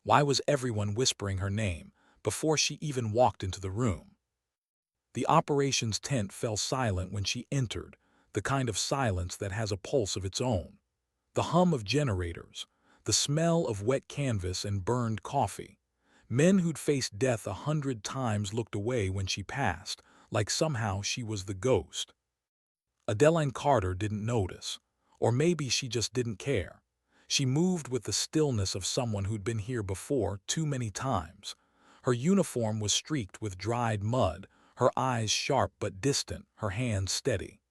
Why was everyone whispering her name before she even walked into the room? The operations tent fell silent when she entered, the kind of silence that has a pulse of its own. The hum of generators, the smell of wet canvas and burned coffee. Men who'd faced death 100 times looked away when she passed, like somehow she was the ghost. Adeline Carter didn't notice, or maybe she just didn't care. She moved with the stillness of someone who'd been here before too many times. Her uniform was streaked with dried mud, her eyes sharp but distant, her hands steady.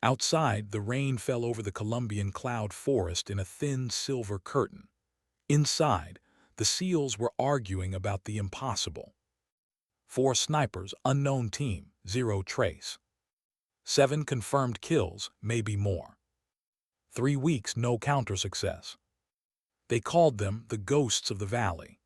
Outside, the rain fell over the Colombian cloud forest in a thin silver curtain. Inside, the SEALs were arguing about the impossible. 4 snipers, unknown team, 0 trace. 7 confirmed kills, maybe more. 3 weeks, no counter-success. They called them the ghosts of the valley.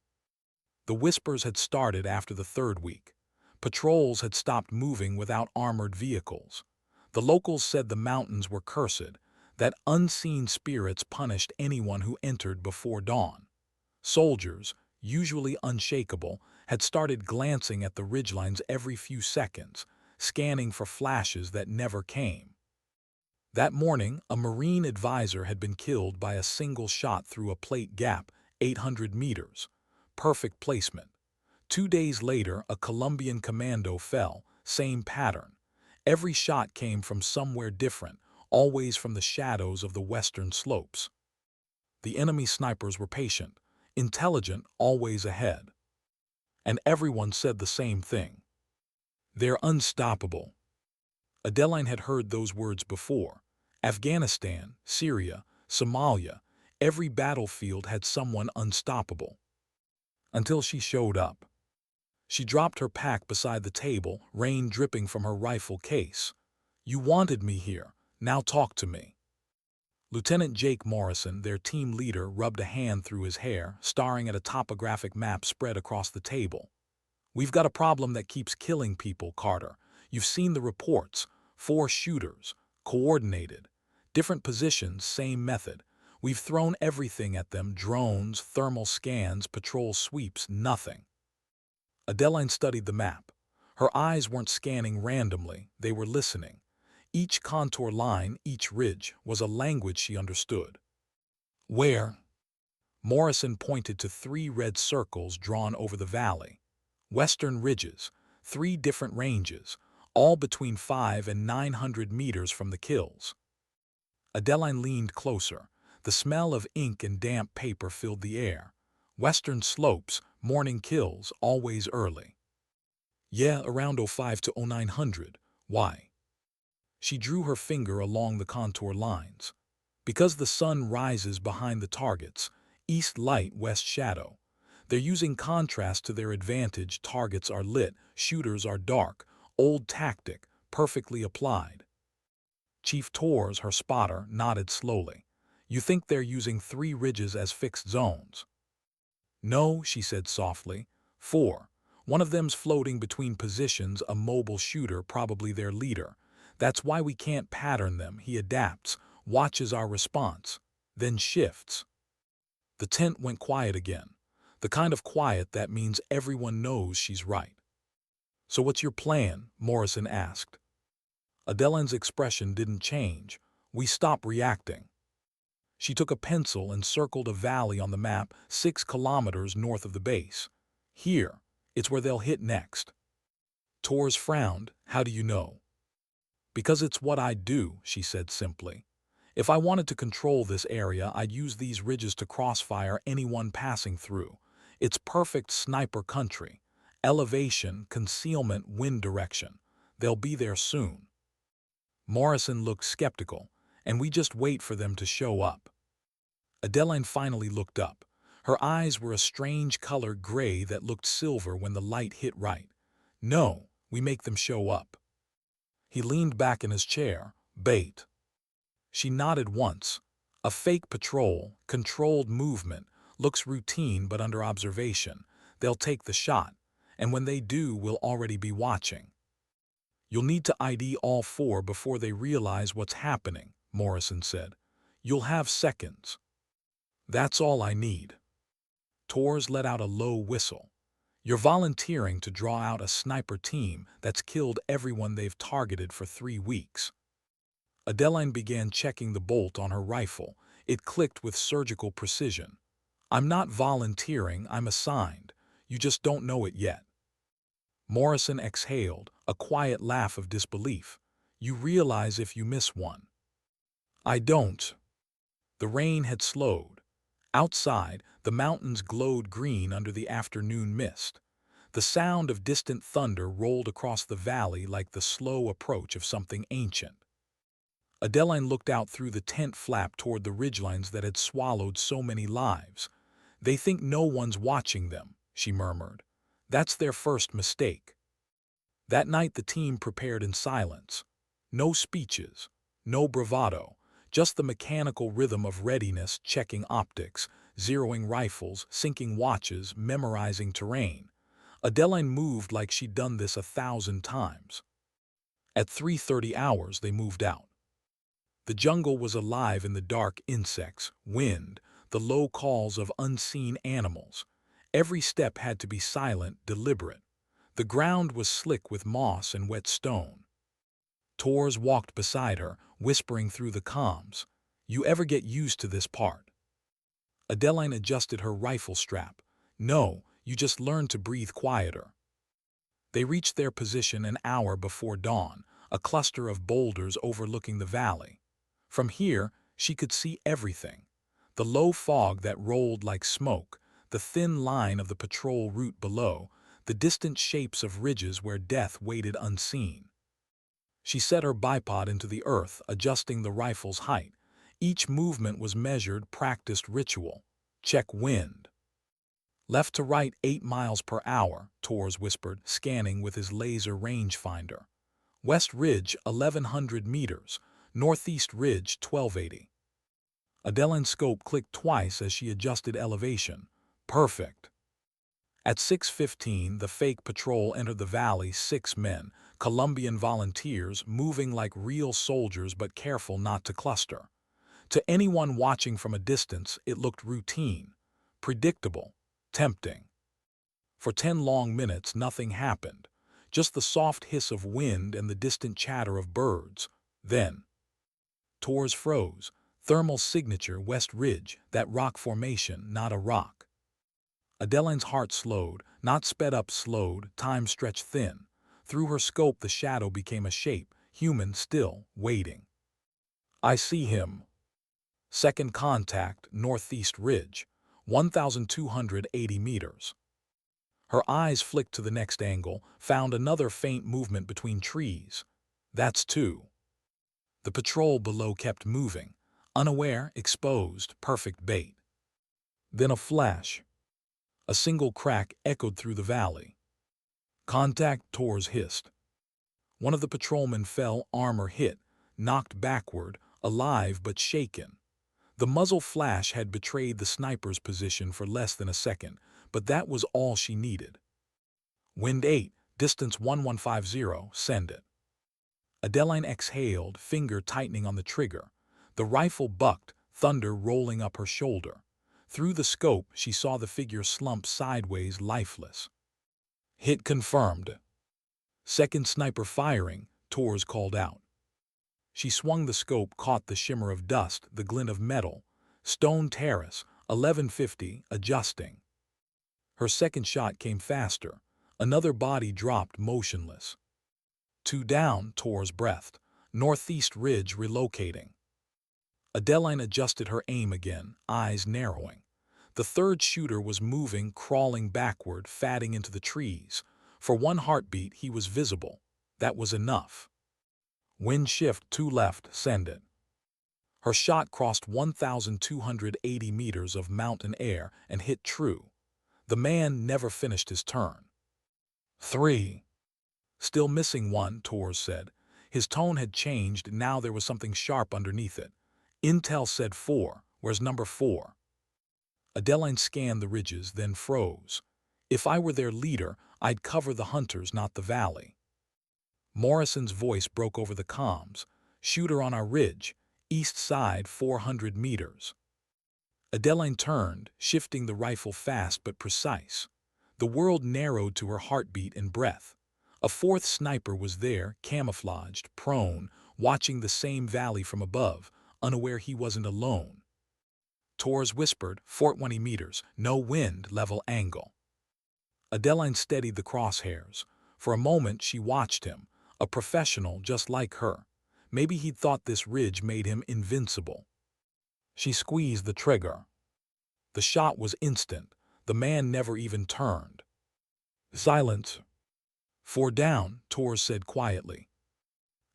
The whispers had started after the 3rd week. Patrols had stopped moving without armored vehicles. The locals said the mountains were cursed, that unseen spirits punished anyone who entered before dawn. Soldiers, usually unshakable, had started glancing at the ridgelines every few seconds, scanning for flashes that never came. That morning, a Marine advisor had been killed by a single shot through a plate gap, 800 meters. Perfect placement. 2 days later, a Colombian commando fell, same pattern. Every shot came from somewhere different, always from the shadows of the western slopes. The enemy snipers were patient, intelligent, always ahead. And everyone said the same thing. They're unstoppable. Adeline had heard those words before. Afghanistan, Syria, Somalia, every battlefield had someone unstoppable. Until she showed up. She dropped her pack beside the table, rain dripping from her rifle case. "You wanted me here, now talk to me." Lieutenant Jake Morrison, their team leader, rubbed a hand through his hair, staring at a topographic map spread across the table. "We've got a problem that keeps killing people, Carter. You've seen the reports. 4 shooters, coordinated. Different positions, same method. We've thrown everything at them, drones, thermal scans, patrol sweeps, nothing." Adeline studied the map. Her eyes weren't scanning randomly, they were listening. Each contour line, each ridge, was a language she understood. "Where?" Morrison pointed to 3 red circles drawn over the valley. Western ridges, 3 different ranges, all between 500 and 900 meters from the kills. Adeline leaned closer. The smell of ink and damp paper filled the air. Western slopes, morning kills, always early. "Yeah, around 05 to 0900. Why?" She drew her finger along the contour lines. "Because the sun rises behind the targets, east light, west shadow. They're using contrast to their advantage. Targets are lit, shooters are dark. Old tactic, perfectly applied." Chief Torres, her spotter, nodded slowly. "You think they're using 3 ridges as fixed zones?" "No," she said softly. 4. One of them's floating between positions, a mobile shooter, probably their leader. That's why we can't pattern them. He adapts, watches our response, then shifts." The tent went quiet again. The kind of quiet that means everyone knows she's right. "So what's your plan?" Morrison asked. Adeline's expression didn't change. "We stop reacting." She took a pencil and circled a valley on the map 6 kilometers north of the base. "Here, it's where they'll hit next." Torres frowned. "How do you know?" "Because it's what I'd do," she said simply. "If I wanted to control this area, I'd use these ridges to crossfire anyone passing through. It's perfect sniper country. Elevation, concealment, wind direction. They'll be there soon." Morrison looked skeptical. "And we just wait for them to show up." Adeline finally looked up. Her eyes were a strange color, gray that looked silver when the light hit right. "No, we make them show up." He leaned back in his chair. "Bait." She nodded once. "A fake patrol, controlled movement, looks routine but under observation. They'll take the shot, and when they do, we'll already be watching." "You'll need to ID all 4 before they realize what's happening," Morrison said. "You'll have seconds." "That's all I need." Torres let out a low whistle. You're volunteering to draw out a sniper team that's killed everyone they've targeted for 3 weeks. Adeline began checking the bolt on her rifle. It clicked with surgical precision. I'm not volunteering, I'm assigned. You just don't know it yet. Morrison exhaled, a quiet laugh of disbelief. You realize if you miss one. I don't. The rain had slowed. Outside, the mountains glowed green under the afternoon mist. The sound of distant thunder rolled across the valley like the slow approach of something ancient. Adeline looked out through the tent flap toward the ridgelines that had swallowed so many lives. They think no one's watching them, she murmured. That's their first mistake. That night the team prepared in silence. No speeches, no bravado, just the mechanical rhythm of readiness, checking optics, zeroing rifles, syncing watches, memorizing terrain. Adeline moved like she'd done this 1,000 times. At 3:30 hours they moved out. The jungle was alive in the dark insects, wind, the low calls of unseen animals. Every step had to be silent, deliberate. The ground was slick with moss and wet stone. Torres walked beside her, whispering through the comms. You ever get used to this part? Adeline adjusted her rifle strap. No, you just learn to breathe quieter. They reached their position an hour before dawn, a cluster of boulders overlooking the valley. From here, she could see everything. The low fog that rolled like smoke, the thin line of the patrol route below, the distant shapes of ridges where death waited unseen. She set her bipod into the earth, adjusting the rifle's height. Each movement was measured, practiced ritual. Check wind. Left to right 8 miles per hour, Torres whispered, scanning with his laser rangefinder. West Ridge 1,100 meters, Northeast Ridge 1280. Adeline's scope clicked twice as she adjusted elevation. Perfect. At 6:15, the fake patrol entered the valley, 6 men, Colombian volunteers, moving like real soldiers but careful not to cluster. To anyone watching from a distance, it looked routine, predictable, tempting. For 10 long minutes, nothing happened, just the soft hiss of wind and the distant chatter of birds. Then, Torres froze. Thermal signature, West Ridge, that rock formation, not a rock. Adeline's heart slowed, not sped up, slowed, time stretched thin. Through her scope the shadow became a shape, human, still, waiting. I see him. Second contact, Northeast Ridge, 1,280 meters. Her eyes flicked to the next angle, found another faint movement between trees. That's 2. The patrol below kept moving, unaware, exposed, perfect bait. Then a flash. A single crack echoed through the valley. Contact, Torres hissed. One of the patrolmen fell, armor hit, knocked backward, alive but shaken. The muzzle flash had betrayed the sniper's position for less than a second, but that was all she needed. Wind 8, distance 1150, send it. Adeline exhaled, finger tightening on the trigger. The rifle bucked, thunder rolling up her shoulder. Through the scope, she saw the figure slump sideways, lifeless. Hit confirmed. Second sniper firing, Torres called out. She swung the scope, caught the shimmer of dust, the glint of metal. Stone Terrace, 1150, adjusting. Her second shot came faster. Another body dropped, motionless. 2 down, Torres breathed. Northeast Ridge relocating. Adeline adjusted her aim again, eyes narrowing. The third shooter was moving, crawling backward, fatting into the trees. For one heartbeat, he was visible. That was enough. Wind shift 2 left, send it. Her shot crossed 1,280 meters of mountain air and hit true. The man never finished his turn. 3. Still missing one, Torres said. His tone had changed, now there was something sharp underneath it. Intel said 4, where's number 4? Adeline scanned the ridges, then froze. If I were their leader, I'd cover the hunters, not the valley. Morrison's voice broke over the comms. Shooter on our ridge, east side 400 meters. Adeline turned, shifting the rifle fast but precise. The world narrowed to her heartbeat and breath. A fourth sniper was there, camouflaged, prone, watching the same valley from above, unaware he wasn't alone. Torres whispered, 420 meters, no wind, level angle. Adeline steadied the crosshairs. For a moment she watched him, a professional just like her. Maybe he'd thought this ridge made him invincible. She squeezed the trigger. The shot was instant. The man never even turned. Silence. 4 down, Torres said quietly.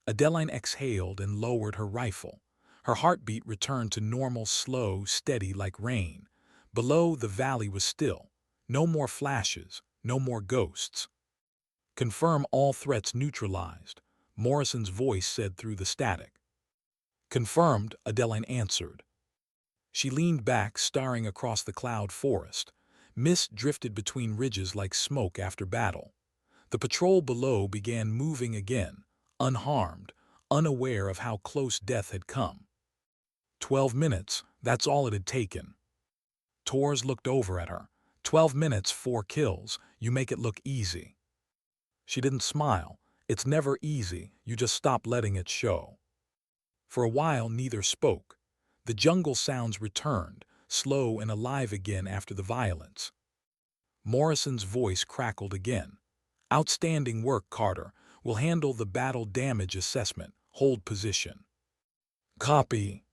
Adeline exhaled and lowered her rifle. Her heartbeat returned to normal, slow, steady like rain. Below, the valley was still. No more flashes, no more ghosts. Confirm all threats neutralized, Morrison's voice said through the static. Confirmed, Adeline answered. She leaned back, staring across the cloud forest. Mist drifted between ridges like smoke after battle. The patrol below began moving again, unharmed, unaware of how close death had come. 12 minutes, that's all it had taken. Torres looked over at her. 12 minutes, 4 kills, you make it look easy. She didn't smile. It's never easy, you just stop letting it show. For a while neither spoke. The jungle sounds returned, slow and alive again after the violence. Morrison's voice crackled again. Outstanding work, Carter. We'll handle the battle damage assessment. Hold position. Copy.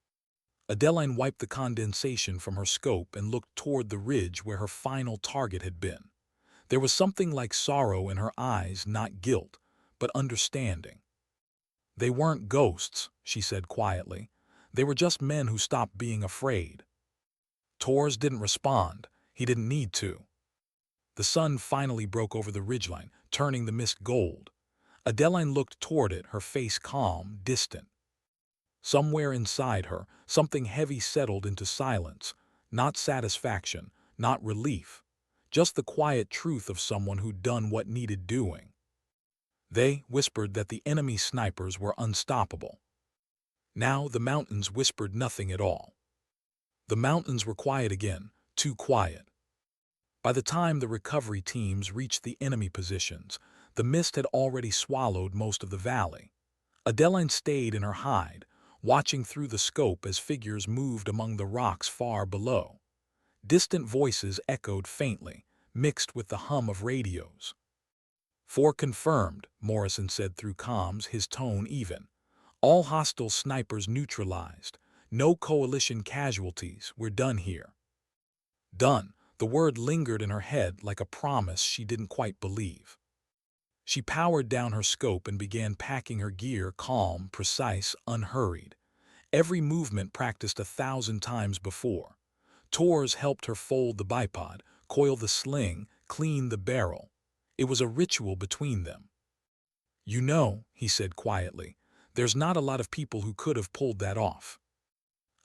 Adeline wiped the condensation from her scope and looked toward the ridge where her final target had been. There was something like sorrow in her eyes, not guilt, but understanding. They weren't ghosts, she said quietly. They were just men who stopped being afraid. Torres didn't respond. He didn't need to. The sun finally broke over the ridgeline, turning the mist gold. Adeline looked toward it, her face calm, distant. Somewhere inside her, something heavy settled into silence. Not satisfaction, not relief. Just the quiet truth of someone who'd done what needed doing. They whispered that the enemy snipers were unstoppable. Now the mountains whispered nothing at all. The mountains were quiet again, too quiet. By the time the recovery teams reached the enemy positions, the mist had already swallowed most of the valley. Adeline stayed in her hide, watching through the scope as figures moved among the rocks far below. Distant voices echoed faintly, mixed with the hum of radios. 4 confirmed, Morrison said through comms, his tone even. All hostile snipers neutralized. No coalition casualties. We're done here. Done. The word lingered in her head like a promise she didn't quite believe. She powered down her scope and began packing her gear, calm, precise, unhurried. Every movement practiced 1,000 times before. Torres helped her fold the bipod, coil the sling, clean the barrel. It was a ritual between them. You know, he said quietly, there's not a lot of people who could have pulled that off.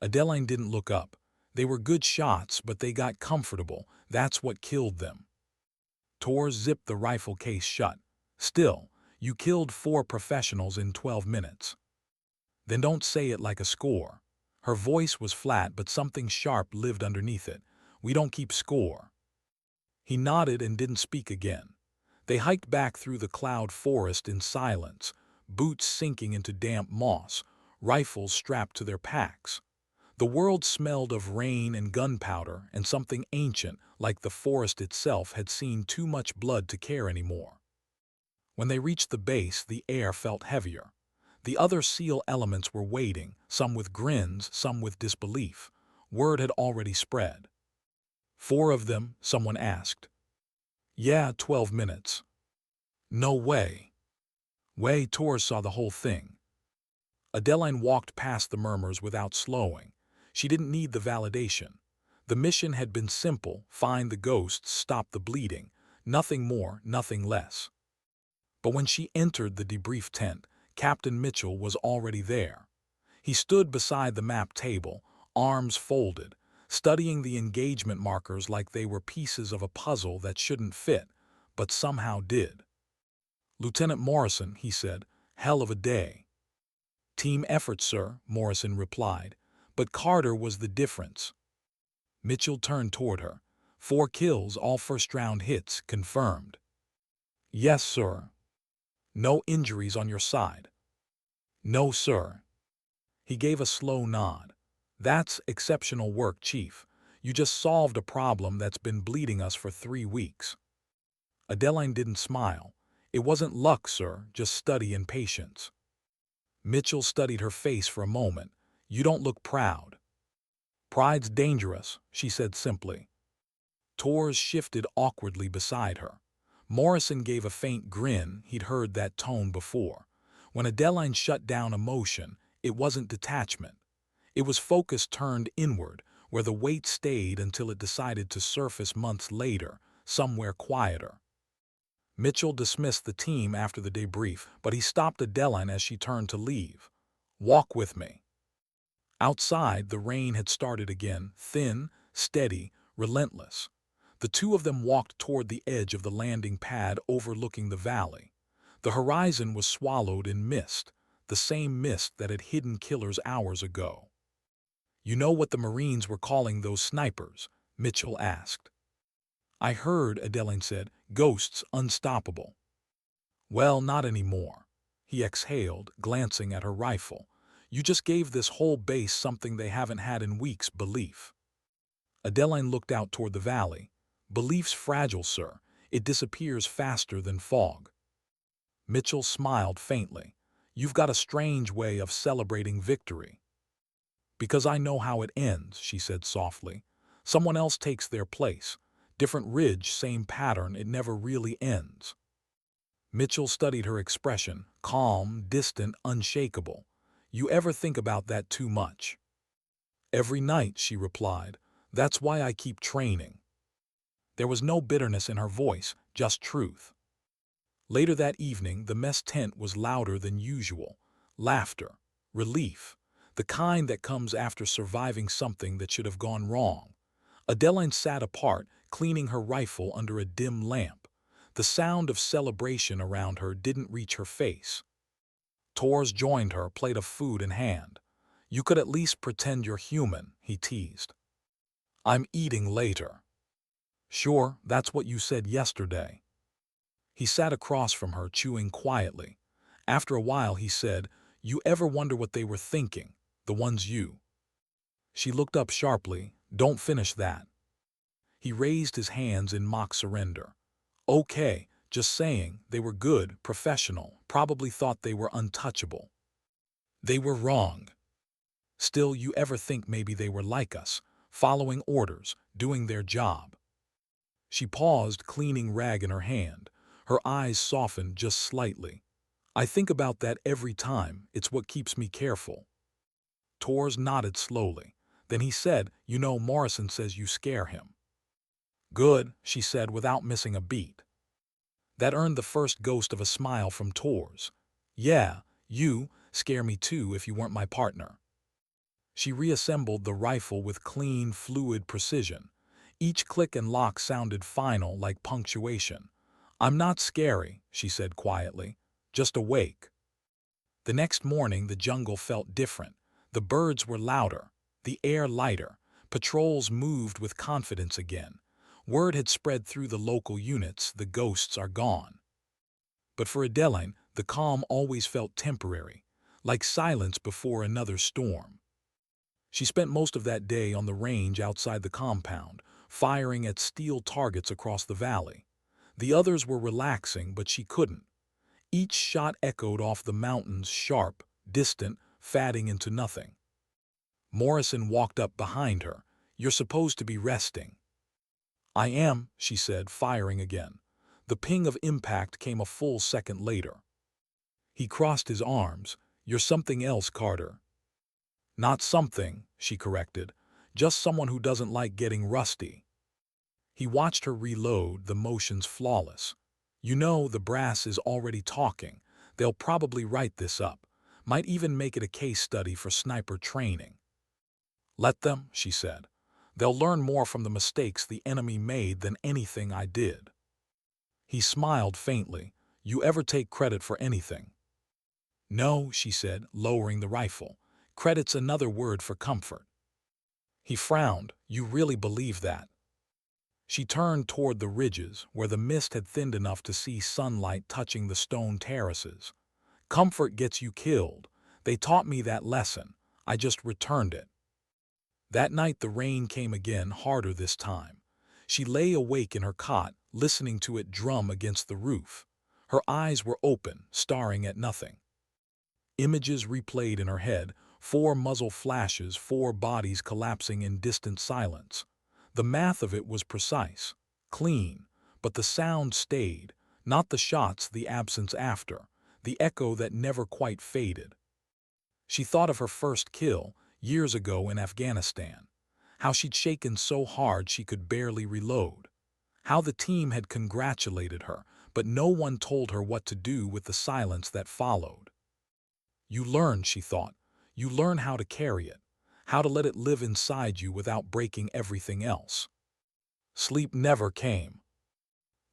Adeline didn't look up. They were good shots, but they got comfortable. That's what killed them. Torres zipped the rifle case shut. Still, you killed 4 professionals in 12 minutes. Then don't say it like a score. Her voice was flat, but something sharp lived underneath it. We don't keep score. He nodded and didn't speak again. They hiked back through the cloud forest in silence, boots sinking into damp moss, rifles strapped to their packs. The world smelled of rain and gunpowder, and something ancient, like the forest itself, had seen too much blood to care anymore. When they reached the base, the air felt heavier. The other SEAL elements were waiting, some with grins, some with disbelief. Word had already spread. 4 of them, someone asked. Yeah, 12 minutes. No way. Torres saw the whole thing. Adeline walked past the murmurs without slowing. She didn't need the validation. The mission had been simple: find the ghosts, stop the bleeding. Nothing more, nothing less. But when she entered the debrief tent, Captain Mitchell was already there. He stood beside the map table, arms folded, studying the engagement markers like they were pieces of a puzzle that shouldn't fit, but somehow did. Lieutenant Morrison, he said, hell of a day. Team effort, sir, Morrison replied, but Carter was the difference. Mitchell turned toward her. 4 kills, all first-round hits, confirmed. Yes, sir. No injuries on your side? No, sir. He gave a slow nod. That's exceptional work, Chief. You just solved a problem that's been bleeding us for 3 weeks. Adeline didn't smile. It wasn't luck, sir, just study and patience. Mitchell studied her face for a moment. You don't look proud. Pride's dangerous, she said simply. Torres shifted awkwardly beside her. Morrison gave a faint grin. He'd heard that tone before. When Adeline shut down emotion, it wasn't detachment. It was focus turned inward, where the weight stayed until it decided to surface months later, somewhere quieter. Mitchell dismissed the team after the debrief, but he stopped Adeline as she turned to leave. Walk with me. Outside, the rain had started again, thin, steady, relentless. The two of them walked toward the edge of the landing pad overlooking the valley. The horizon was swallowed in mist, the same mist that had hidden killers hours ago. You know what the Marines were calling those snipers? Mitchell asked. I heard, Adeline said, ghosts unstoppable. Well, not anymore. He exhaled, glancing at her rifle. You just gave this whole base something they haven't had in weeks, belief. Adeline looked out toward the valley. Belief's fragile, sir. It disappears faster than fog. Mitchell smiled faintly. You've got a strange way of celebrating victory. Because I know how it ends, she said softly. Someone else takes their place. Different ridge, same pattern, it never really ends. Mitchell studied her expression, calm, distant, unshakable. You ever think about that too much? Every night, she replied. That's why I keep training. There was no bitterness in her voice, just truth. Later that evening, the mess tent was louder than usual. Laughter, relief, the kind that comes after surviving something that should have gone wrong. Adeline sat apart, cleaning her rifle under a dim lamp. The sound of celebration around her didn't reach her face. Torres joined her, plate of food in hand. You could at least pretend you're human, he teased. I'm eating later. Sure, that's what you said yesterday. He sat across from her, chewing quietly. After a while, he said, You ever wonder what they were thinking, the ones you? She looked up sharply. Don't finish that. He raised his hands in mock surrender. Okay, just saying, they were good, professional, probably thought they were untouchable. They were wrong. Still, you ever think maybe they were like us, following orders, doing their job? She paused, cleaning rag in her hand. Her eyes softened just slightly. I think about that every time. It's what keeps me careful. Torres nodded slowly. Then he said, You know, Morrison says you scare him. Good, she said without missing a beat. That earned the first ghost of a smile from Torres. Yeah, you scare me too if you weren't my partner. She reassembled the rifle with clean, fluid precision. Each click and lock sounded final, like punctuation. I'm not scary, she said quietly, just awake. The next morning the jungle felt different. The birds were louder, the air lighter. Patrols moved with confidence again. Word had spread through the local units, the ghosts are gone. But for Adeline, the calm always felt temporary, like silence before another storm. She spent most of that day on the range outside the compound, firing at steel targets across the valley. The others were relaxing, but she couldn't. Each shot echoed off the mountains, sharp, distant, fading into nothing. Morrison walked up behind her. You're supposed to be resting. I am, she said, firing again. The ping of impact came a full second later. He crossed his arms. You're something else, Carter. Not something, she corrected. Just someone who doesn't like getting rusty. He watched her reload, the motions flawless. You know, the brass is already talking. They'll probably write this up. Might even make it a case study for sniper training. Let them, she said. They'll learn more from the mistakes the enemy made than anything I did. He smiled faintly. You ever take credit for anything? No, she said, lowering the rifle. Credit's another word for comfort. He frowned. You really believe that? She turned toward the ridges, where the mist had thinned enough to see sunlight touching the stone terraces. Comfort gets you killed. They taught me that lesson. I just returned it. That night the rain came again, harder this time. She lay awake in her cot, listening to it drum against the roof. Her eyes were open, staring at nothing. Images replayed in her head, 4 muzzle flashes, 4 bodies collapsing in distant silence. The math of it was precise, clean, but the sound stayed, not the shots, the absence after, the echo that never quite faded. She thought of her first kill, years ago in Afghanistan, how she'd shaken so hard she could barely reload, how the team had congratulated her, but no one told her what to do with the silence that followed. You learn, she thought, you learn how to carry it, how to let it live inside you without breaking everything else. Sleep never came.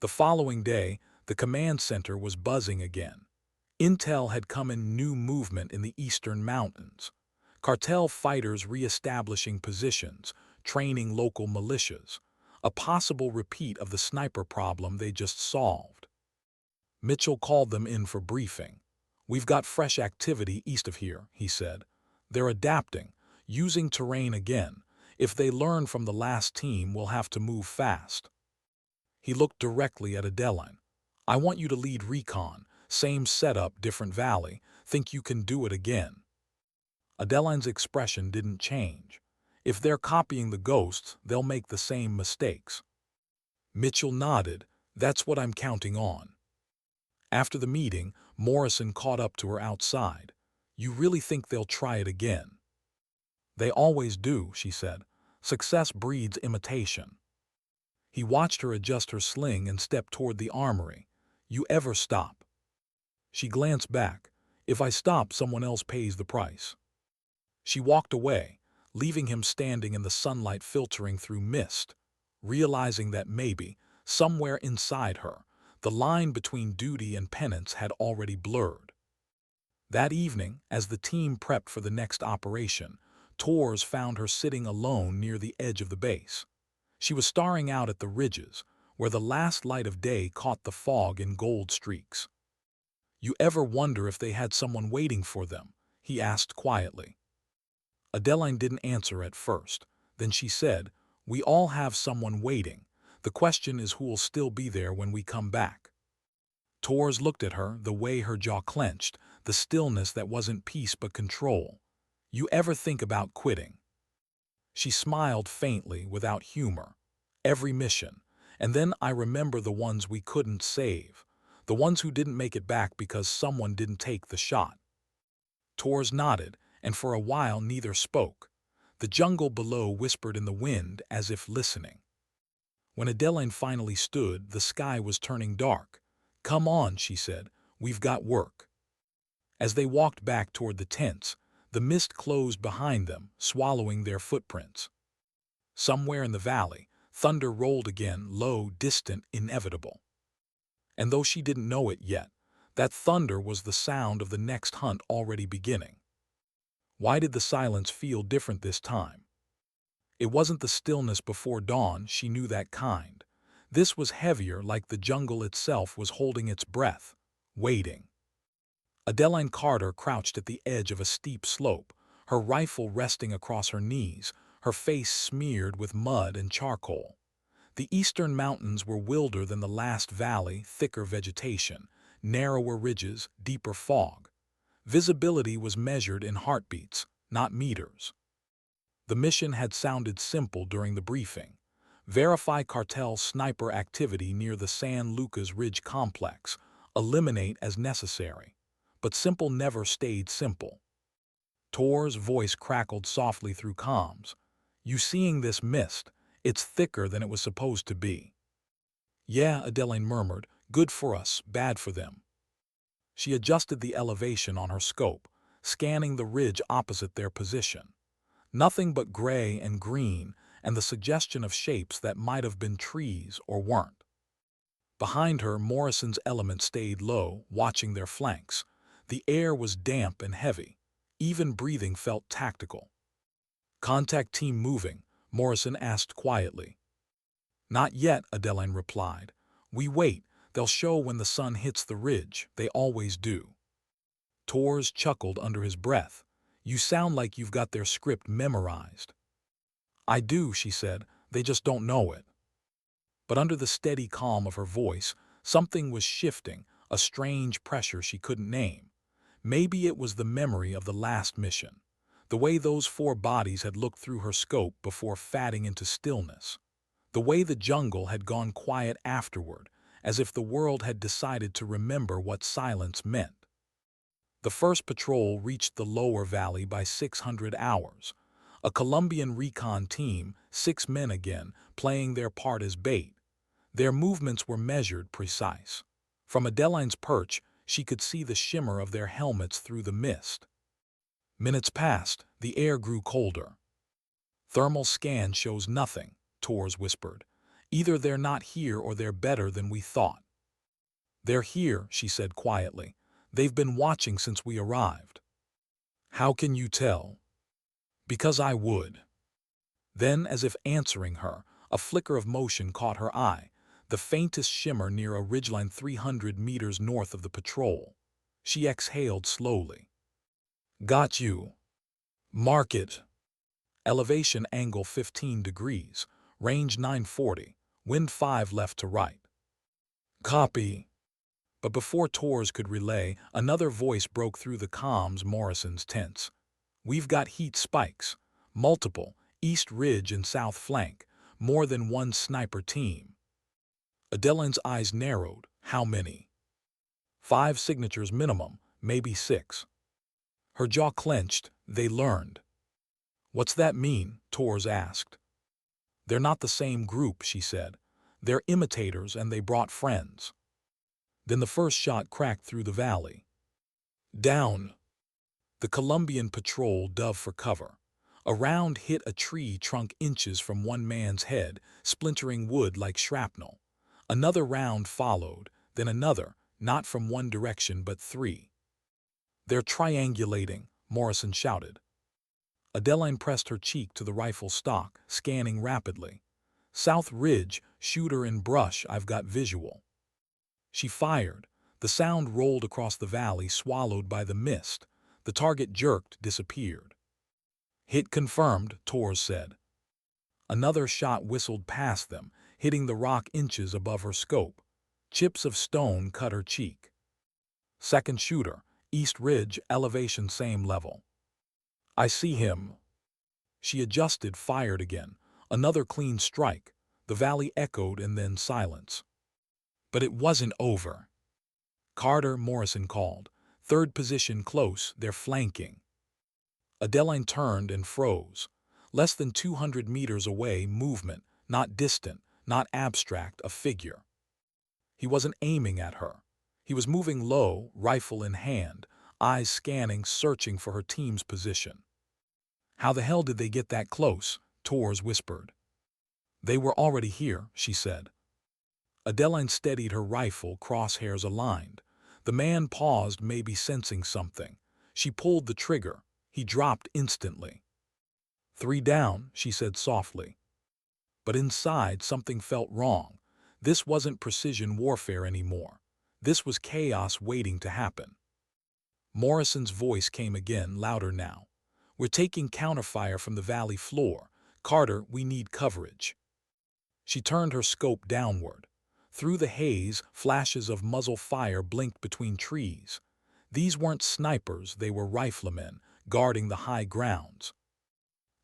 The following day, the command center was buzzing again. Intel had come in: new movement in the eastern mountains. Cartel fighters re-establishing positions, training local militias. A possible repeat of the sniper problem they just solved. Mitchell called them in for briefing. We've got fresh activity east of here, he said. They're adapting, using terrain again. If they learn from the last team, we'll have to move fast. He looked directly at Adeline. I want you to lead recon. Same setup, different valley. Think you can do it again? Adeline's expression didn't change. If they're copying the ghosts, they'll make the same mistakes. Mitchell nodded. That's what I'm counting on. After the meeting, Morrison caught up to her outside. You really think they'll try it again? They always do, she said. Success breeds imitation. He watched her adjust her sling and step toward the armory. You ever stop? She glanced back. If I stop, someone else pays the price. She walked away, leaving him standing in the sunlight filtering through mist, realizing that maybe, somewhere inside her, the line between duty and penance had already blurred. That evening, as the team prepped for the next operation, Tors found her sitting alone near the edge of the base. She was staring out at the ridges, where the last light of day caught the fog in gold streaks. You ever wonder if they had someone waiting for them? He asked quietly. Adeline didn't answer at first. Then she said, we all have someone waiting. The question is who'll still be there when we come back. Tors looked at her, the way her jaw clenched, the stillness that wasn't peace but control. You ever think about quitting? She smiled faintly, without humor. Every mission. And then I remember the ones we couldn't save. The ones who didn't make it back because someone didn't take the shot. Tors nodded, and for a while neither spoke. The jungle below whispered in the wind as if listening. When Adeline finally stood, the sky was turning dark. Come on, she said, we've got work. As they walked back toward the tents, the mist closed behind them, swallowing their footprints. Somewhere in the valley, thunder rolled again, low, distant, inevitable. And though she didn't know it yet, that thunder was the sound of the next hunt already beginning. Why did the silence feel different this time? It wasn't the stillness before dawn, she knew that kind. This was heavier, like the jungle itself was holding its breath, waiting. Adeline Carter crouched at the edge of a steep slope, her rifle resting across her knees, her face smeared with mud and charcoal. The eastern mountains were wilder than the last valley, thicker vegetation, narrower ridges, deeper fog. Visibility was measured in heartbeats, not meters. The mission had sounded simple during the briefing. Verify cartel sniper activity near the San Lucas Ridge complex. Eliminate as necessary. But simple never stayed simple. Tor's voice crackled softly through comms. You seeing this mist? It's thicker than it was supposed to be. Yeah, Adeline murmured. Good for us, bad for them. She adjusted the elevation on her scope, scanning the ridge opposite their position. Nothing but gray and green, and the suggestion of shapes that might have been trees or weren't. Behind her, Morrison's element stayed low, watching their flanks. The air was damp and heavy. Even breathing felt tactical. Contact team moving, Morrison asked quietly. Not yet, Adeline replied. We wait. They'll show when the sun hits the ridge. They always do. Torres chuckled under his breath. You sound like you've got their script memorized. I do, she said. They just don't know it. But under the steady calm of her voice, something was shifting, a strange pressure she couldn't name. Maybe it was the memory of the last mission, the way those 4 bodies had looked through her scope before fading into stillness, the way the jungle had gone quiet afterward, as if the world had decided to remember what silence meant. The first patrol reached the lower valley by 600 hours. A Colombian recon team, 6 men again, playing their part as bait. Their movements were measured, precise. From Adeline's perch, she could see the shimmer of their helmets through the mist. Minutes passed, the air grew colder. Thermal scan shows nothing, Torres whispered. Either they're not here or they're better than we thought. They're here, she said quietly. They've been watching since we arrived. How can you tell? Because I would. Then, as if answering her, a flicker of motion caught her eye, the faintest shimmer near a ridgeline 300 meters north of the patrol. She exhaled slowly. Got you. Mark it. Elevation angle 15 degrees, range 940, wind 5 left to right. Copy. But before Torres could relay, another voice broke through the comms. Morrison's tense. We've got heat spikes. Multiple, east ridge and south flank. More than one sniper team. Adeline's eyes narrowed. How many? 5 signatures minimum, maybe 6. Her jaw clenched. They learned. What's that mean? Torres asked. They're not the same group, she said. They're imitators and they brought friends. Then the first shot cracked through the valley. Down. The Colombian patrol dove for cover. A round hit a tree trunk inches from one man's head, splintering wood like shrapnel. Another round followed, then another, not from one direction but 3. They're triangulating, Morrison shouted. Adeline pressed her cheek to the rifle stock, scanning rapidly. South ridge, shooter in brush, I've got visual. She fired. The sound rolled across the valley, swallowed by the mist. The target jerked, disappeared. Hit confirmed, Torres said. Another shot whistled past them, hitting the rock inches above her scope. Chips of stone cut her cheek. Second shooter, east ridge, elevation same level. I see him. She adjusted, fired again. Another clean strike. The valley echoed and then silence. But it wasn't over. Carter, Morrison called. Third position close, they're flanking. Adeline turned and froze. Less than 200 meters away, movement, not distant, not abstract, a figure. He wasn't aiming at her. He was moving low, rifle in hand, eyes scanning, searching for her team's position. How the hell did they get that close? Torres whispered. They were already here, she said. Adeline steadied her rifle, crosshairs aligned. The man paused, maybe sensing something. She pulled the trigger. He dropped instantly. 3 down, she said softly. But inside, something felt wrong. This wasn't precision warfare anymore. This was chaos waiting to happen. Morrison's voice came again, louder now. We're taking counterfire from the valley floor. Carter, we need coverage. She turned her scope downward. Through the haze, flashes of muzzle fire blinked between trees. These weren't snipers, they were riflemen, guarding the high grounds.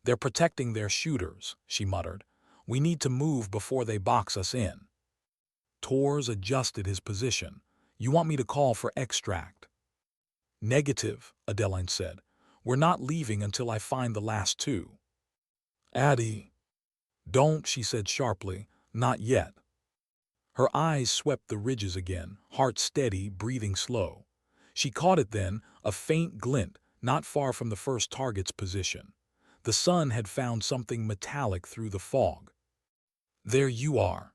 They're protecting their shooters, she muttered. We need to move before they box us in. Torres adjusted his position. You want me to call for extract? Negative, Adeline said. We're not leaving until I find the last 2. Addie. Don't, she said sharply. Not yet. Her eyes swept the ridges again, heart steady, breathing slow. She caught it then, a faint glint, not far from the first target's position. The sun had found something metallic through the fog. There you are.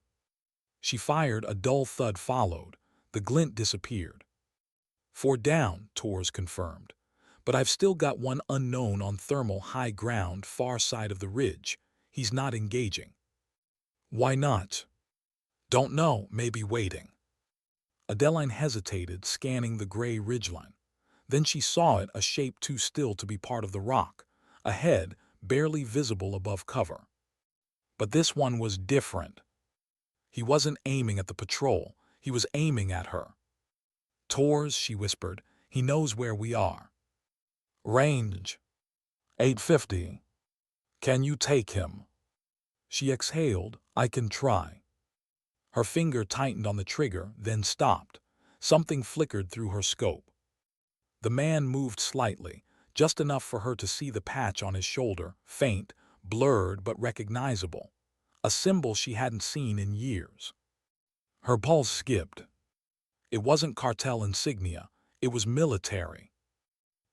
She fired, a dull thud followed. The glint disappeared. 4 down, Torres confirmed. But I've still got one unknown on thermal high ground far side of the ridge. He's not engaging. Why not? Don't know, maybe waiting. Adeline hesitated, scanning the gray ridgeline. Then she saw it, a shape too still to be part of the rock, a head barely visible above cover. But this one was different. He wasn't aiming at the patrol, he was aiming at her. "Tors," she whispered, "he knows where we are." "Range 850. Can you take him?" She exhaled, "I can try." Her finger tightened on the trigger, then stopped. Something flickered through her scope. The man moved slightly, just enough for her to see the patch on his shoulder, faint, blurred but recognizable. A symbol she hadn't seen in years. Her pulse skipped. It wasn't cartel insignia, it was military.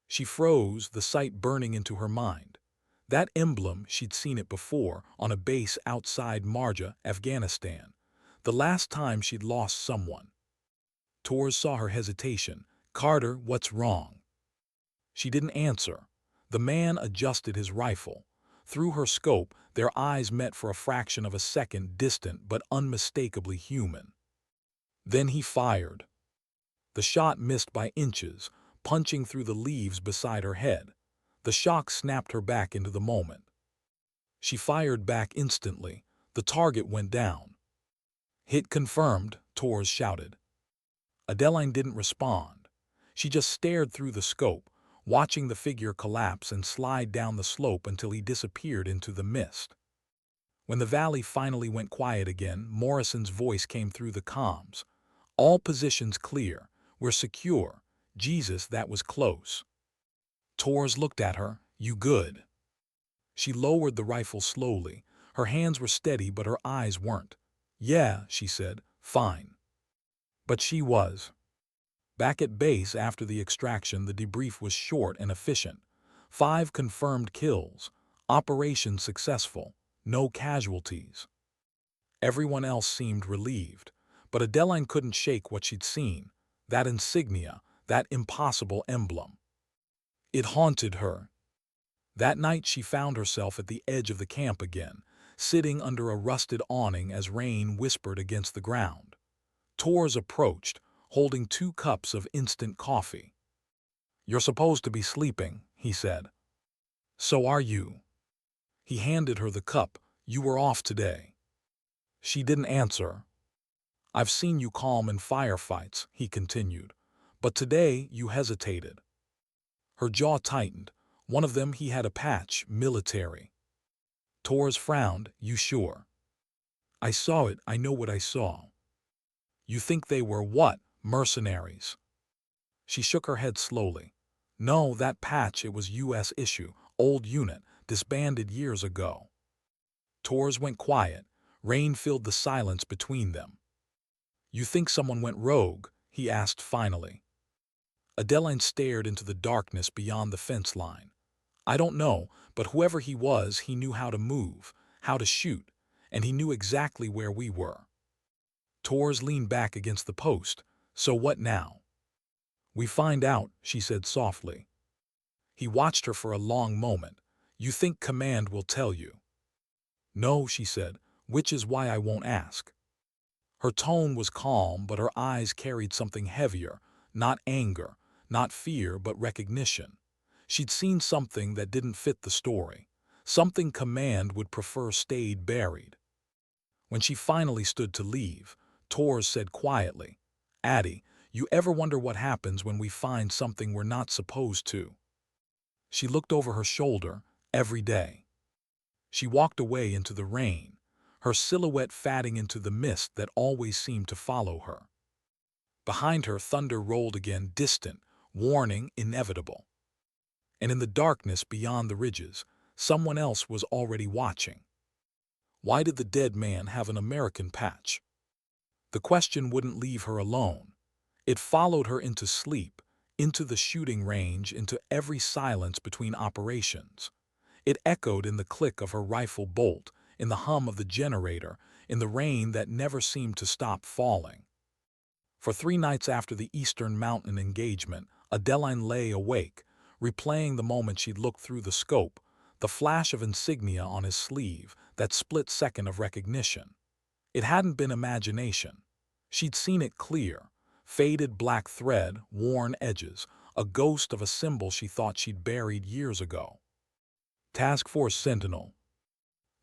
She froze, the sight burning into her mind. That emblem, she'd seen it before, on a base outside Marja, Afghanistan. The last time she'd lost someone. Tors saw her hesitation. "Carter, what's wrong?" She didn't answer. The man adjusted his rifle. Through her scope, their eyes met for a fraction of a second, distant but unmistakably human. Then he fired. The shot missed by inches, punching through the leaves beside her head. The shock snapped her back into the moment. She fired back instantly. The target went down. "Hit confirmed," Tors shouted. Adeline didn't respond. She just stared through the scope, watching the figure collapse and slide down the slope until he disappeared into the mist. When the valley finally went quiet again, Morrison's voice came through the comms. "All positions clear. We're secure. Jesus, that was close." Tors looked at her. "You good?" She lowered the rifle slowly. Her hands were steady, but her eyes weren't. "Yeah," she said, "fine." But she was. Back at base after the extraction, the debrief was short and efficient. 5 confirmed kills. Operation successful. No casualties. Everyone else seemed relieved. But Adeline couldn't shake what she'd seen. That insignia, that impossible emblem. It haunted her. That night she found herself at the edge of the camp again, sitting under a rusted awning as rain whispered against the ground. Tors approached, holding 2 cups of instant coffee. "You're supposed to be sleeping," he said. "So are you." He handed her the cup. "You were off today." She didn't answer. "I've seen you calm in firefights," he continued, "but today you hesitated." Her jaw tightened. One of them, he had a patch, military. Tors frowned. "You sure?" "I saw it. I know what I saw." "You think they were what? Mercenaries?" She shook her head slowly. "No, that patch, it was U.S. issue, old unit, disbanded years ago." Tors went quiet. Rain filled the silence between them. "You think someone went rogue?" he asked finally. Adeline stared into the darkness beyond the fence line. "I don't know, but whoever he was, he knew how to move, how to shoot, and he knew exactly where we were." Tors leaned back against the post. "So what now?" "We find out," she said softly. He watched her for a long moment. "You think command will tell you?" "No," she said, "which is why I won't ask." Her tone was calm, but her eyes carried something heavier, not anger, not fear, but recognition. She'd seen something that didn't fit the story, something command would prefer stayed buried. When she finally stood to leave, Tors said quietly, "Addie, you ever wonder what happens when we find something we're not supposed to?" She looked over her shoulder. "Every day." She walked away into the rain, her silhouette fading into the mist that always seemed to follow her. Behind her, thunder rolled again, distant, warning, inevitable. And in the darkness beyond the ridges, someone else was already watching. Why did the dead man have an American patch? The question wouldn't leave her alone. It followed her into sleep, into the shooting range, into every silence between operations. It echoed in the click of her rifle bolt, in the hum of the generator, in the rain that never seemed to stop falling. For 3 nights after the Eastern Mountain engagement, Adeline lay awake, replaying the moment she'd looked through the scope, the flash of insignia on his sleeve, that split second of recognition. It hadn't been imagination. She'd seen it clear: faded black thread, worn edges, a ghost of a symbol she thought she'd buried years ago. Task Force Sentinel.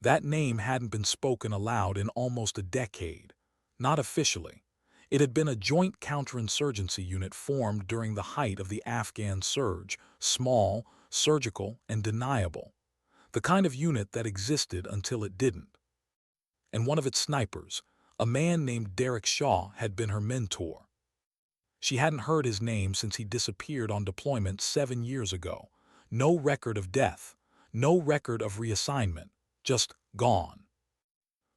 That name hadn't been spoken aloud in almost a decade. Not officially. It had been a joint counterinsurgency unit formed during the height of the Afghan surge, small, surgical, and deniable. The kind of unit that existed until it didn't. And one of its snipers, a man named Derek Shaw, had been her mentor. She hadn't heard his name since he disappeared on deployment 7 years ago. No record of death, no record of reassignment, just gone.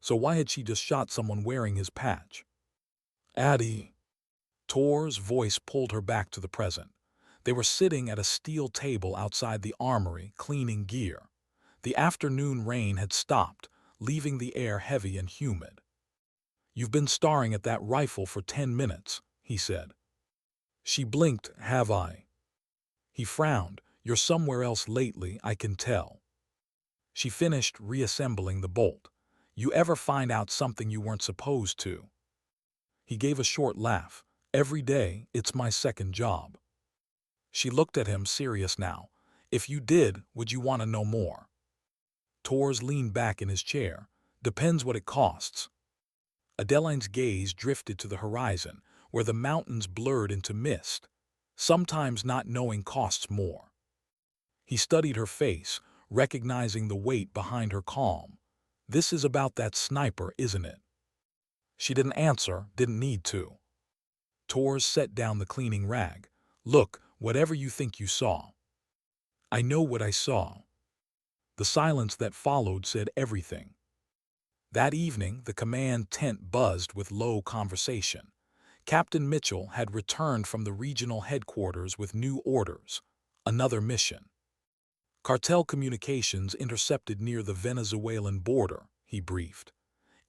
So why had she just shot someone wearing his patch? Addie. Tor's voice pulled her back to the present. They were sitting at a steel table outside the armory, cleaning gear. The afternoon rain had stopped, leaving the air heavy and humid. "You've been staring at that rifle for 10 minutes, he said. She blinked. "Have I?" He frowned. "You're somewhere else lately, I can tell." She finished reassembling the bolt. "You ever find out something you weren't supposed to?" He gave a short laugh. "Every day, it's my second job." She looked at him, serious now. "If you did, would you want to know more?" Tors leaned back in his chair. "Depends what it costs." Adeline's gaze drifted to the horizon, where the mountains blurred into mist. Sometimes not knowing costs more. He studied her face, recognizing the weight behind her calm. "This is about that sniper, isn't it?" She didn't answer, didn't need to. Tors set down the cleaning rag. "Look, whatever you think you saw." "I know what I saw." The silence that followed said everything. That evening, the command tent buzzed with low conversation. Captain Mitchell had returned from the regional headquarters with new orders. Another mission. "Cartel communications intercepted near the Venezuelan border," he briefed.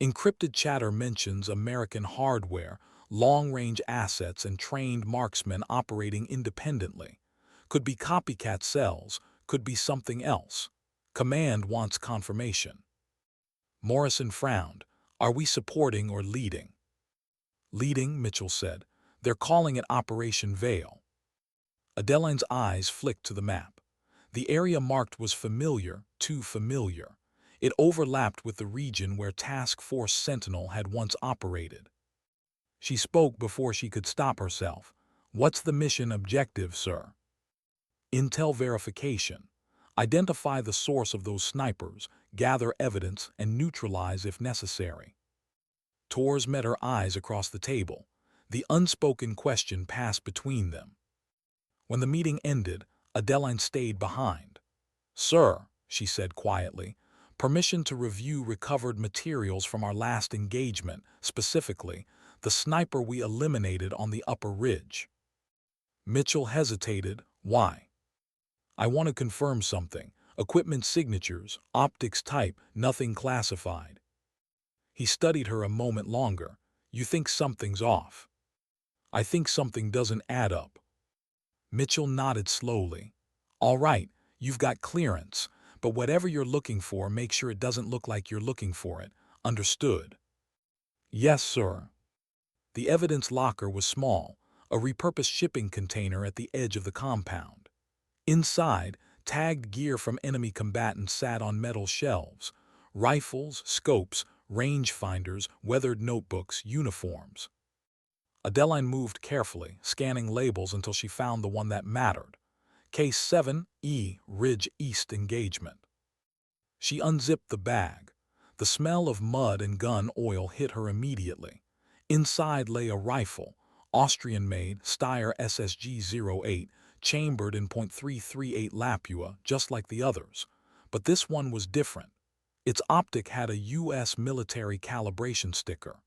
"Encrypted chatter mentions American hardware, long-range assets, and trained marksmen operating independently. Could be copycat cells, could be something else. Command wants confirmation." Morrison frowned. "Are we supporting or leading?" "Leading," Mitchell said. "They're calling it Operation Veil." Adeline's eyes flicked to the map. The area marked was familiar, too familiar. It overlapped with the region where Task Force Sentinel had once operated. She spoke before she could stop herself. "What's the mission objective, sir?" "Intel verification. Identify the source of those snipers, gather evidence, and neutralize if necessary." Tors met her eyes across the table. The unspoken question passed between them. When the meeting ended, Adeline stayed behind. "Sir," she said quietly, "permission to review recovered materials from our last engagement, specifically, the sniper we eliminated on the upper ridge." Mitchell hesitated. "Why?" "I want to confirm something. Equipment signatures, optics type, nothing classified." He studied her a moment longer. "You think something's off?" "I think something doesn't add up." Mitchell nodded slowly. "All right, you've got clearance, but whatever you're looking for, make sure it doesn't look like you're looking for it. Understood?" "Yes, sir." The evidence locker was small, a repurposed shipping container at the edge of the compound. Inside, tagged gear from enemy combatants sat on metal shelves: rifles, scopes, rangefinders, weathered notebooks, uniforms. Adeline moved carefully, scanning labels until she found the one that mattered. Case 7E, Ridge East Engagement. She unzipped the bag. The smell of mud and gun oil hit her immediately. Inside lay a rifle, Austrian-made Steyr SSG-08, chambered in .338 Lapua, just like the others. But this one was different. Its optic had a U.S. military calibration sticker.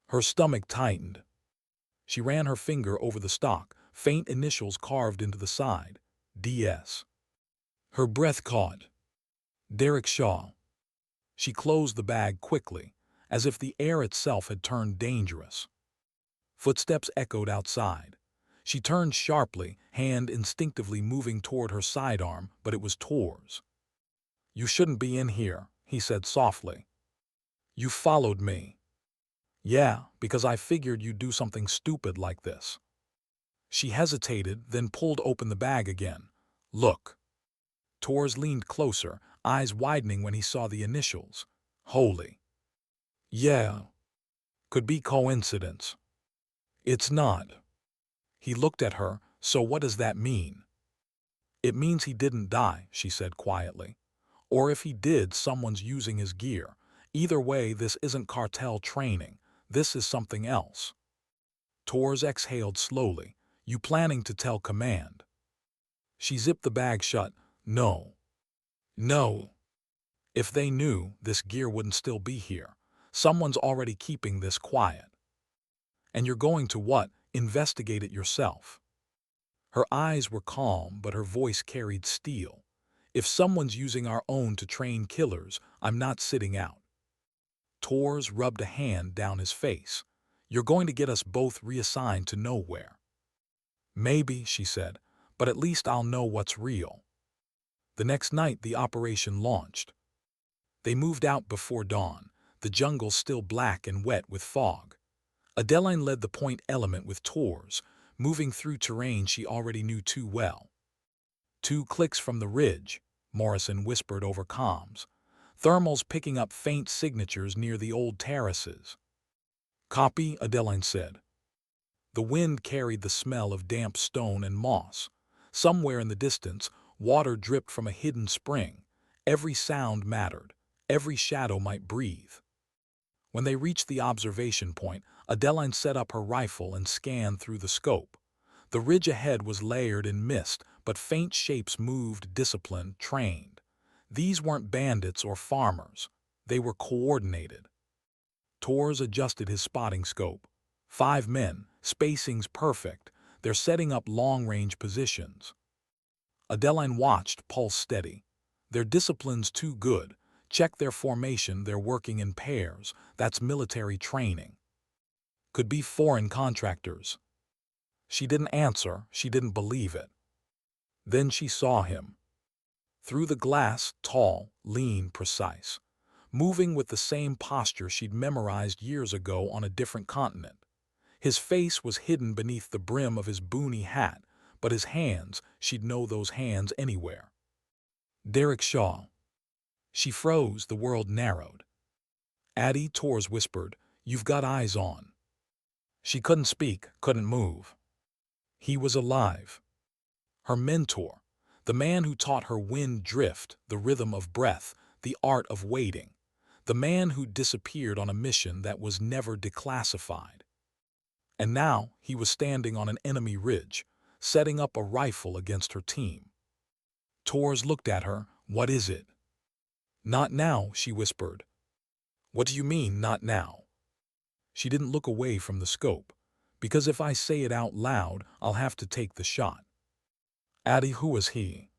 Her stomach tightened. She ran her finger over the stock, faint initials carved into the side. DS. Her breath caught. Derek Shaw. She closed the bag quickly, as if the air itself had turned dangerous. Footsteps echoed outside. She turned sharply, hand instinctively moving toward her sidearm, but it was Tor's. "You shouldn't be in here," he said softly. "You followed me." "Yeah, because I figured you'd do something stupid like this." She hesitated, then pulled open the bag again. "Look." Tor's leaned closer, eyes widening when he saw the initials. "Holy." "Yeah. Could be coincidence." "It's not." He looked at her. "So what does that mean?" "It means he didn't die," she said quietly. "Or if he did, someone's using his gear. Either way, this isn't cartel training. This is something else." Tor's exhaled slowly. "You planning to tell command?" She zipped the bag shut. "No. No. If they knew, this gear wouldn't still be here. Someone's already keeping this quiet." "And you're going to what? Investigate it yourself?" Her eyes were calm, but her voice carried steel. "If someone's using our own to train killers, I'm not sitting out." Tor's rubbed a hand down his face. "You're going to get us both reassigned to nowhere." "Maybe," she said, "but at least I'll know what's real." The next night the operation launched. They moved out before dawn, the jungle still black and wet with fog. Adeline led the point element with Tor's, moving through terrain she already knew too well. "2 clicks from the ridge," Morrison whispered over comms. "Thermals picking up faint signatures near the old terraces." "Copy," Adeline said. The wind carried the smell of damp stone and moss. Somewhere in the distance, water dripped from a hidden spring. Every sound mattered. Every shadow might breathe. When they reached the observation point, Adeline set up her rifle and scanned through the scope. The ridge ahead was layered in mist, but faint shapes moved, disciplined, trained. These weren't bandits or farmers. They were coordinated. Tor's adjusted his spotting scope. 5 men, spacing's perfect. They're setting up long-range positions. Adeline watched, pulse steady. Their discipline's too good. Check their formation, they're working in pairs. That's military training. Could be foreign contractors. She didn't answer, she didn't believe it. Then she saw him. Through the glass, tall, lean, precise. Moving with the same posture she'd memorized years ago on a different continent. His face was hidden beneath the brim of his boonie hat, but his hands, she'd know those hands anywhere. Derek Shaw. She froze, the world narrowed. "Addie," Tor's whispered, "you've got eyes on." She couldn't speak, couldn't move. He was alive. Her mentor, the man who taught her wind drift, the rhythm of breath, the art of waiting. The man who disappeared on a mission that was never declassified. And now he was standing on an enemy ridge, setting up a rifle against her team. Tor's looked at her. "What is it?" "Not now," she whispered. "What do you mean, not now?" She didn't look away from the scope. "Because if I say it out loud, I'll have to take the shot." "Addie, who was he?"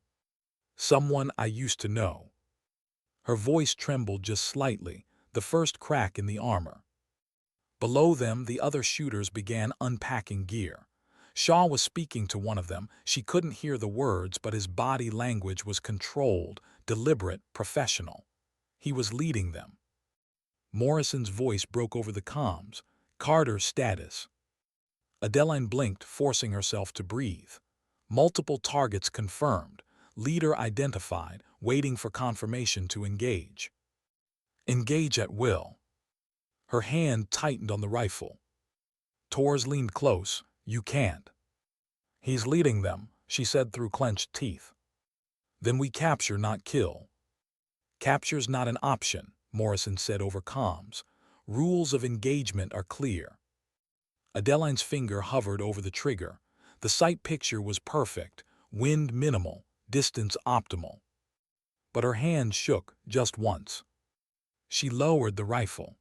"Someone I used to know." Her voice trembled just slightly, the first crack in the armor. Below them, the other shooters began unpacking gear. Shaw was speaking to one of them. She couldn't hear the words, but his body language was controlled, deliberate, professional. He was leading them. Morrison's voice broke over the comms. "Carter status." Adeline blinked, forcing herself to breathe. Multiple targets confirmed. Leader identified, waiting for confirmation to engage. Engage at will. Her hand tightened on the rifle. Tor's leaned close. "You can't." "He's leading them," she said through clenched teeth. "Then we capture, not kill." "Capture's not an option," Morrison said over comms. "Rules of engagement are clear." Adeline's finger hovered over the trigger. The sight picture was perfect, wind minimal, distance optimal. But her hand shook just once. She lowered the rifle.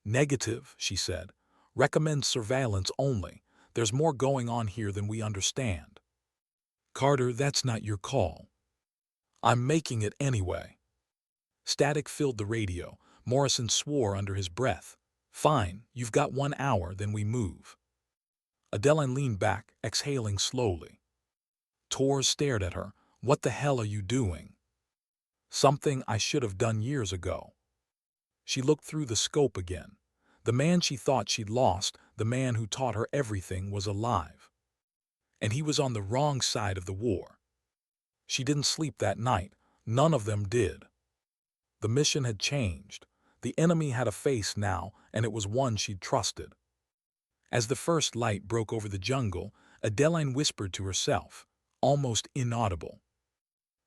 "Negative," she said. "Recommend surveillance only. There's more going on here than we understand." "Carter, that's not your call." "I'm making it anyway." Static filled the radio. Morrison swore under his breath. "Fine, you've got 1 hour, then we move." Adeline leaned back, exhaling slowly. Tors stared at her. What the hell are you doing? Something I should have done years ago. She looked through the scope again. The man she thought she'd lost, the man who taught her everything, was alive. And he was on the wrong side of the war. She didn't sleep that night. None of them did. The mission had changed. The enemy had a face now, and it was one she'd trusted. As the first light broke over the jungle, Adeline whispered to herself, almost inaudible.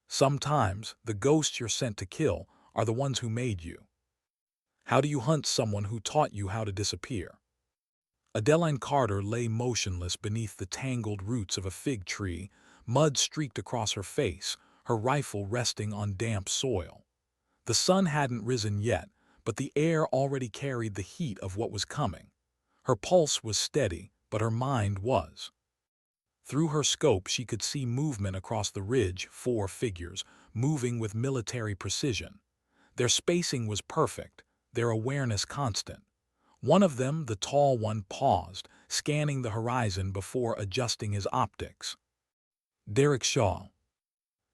Sometimes the ghosts you're sent to kill are the ones who made you. How do you hunt someone who taught you how to disappear? Adeline Carter lay motionless beneath the tangled roots of a fig tree, mud streaked across her face, her rifle resting on damp soil. The sun hadn't risen yet, but the air already carried the heat of what was coming. Her pulse was steady, but her mind was. Through her scope she could see movement across the ridge, 4 figures, moving with military precision. Their spacing was perfect, their awareness constant. One of them, the tall one, paused, scanning the horizon before adjusting his optics. Derek Shaw.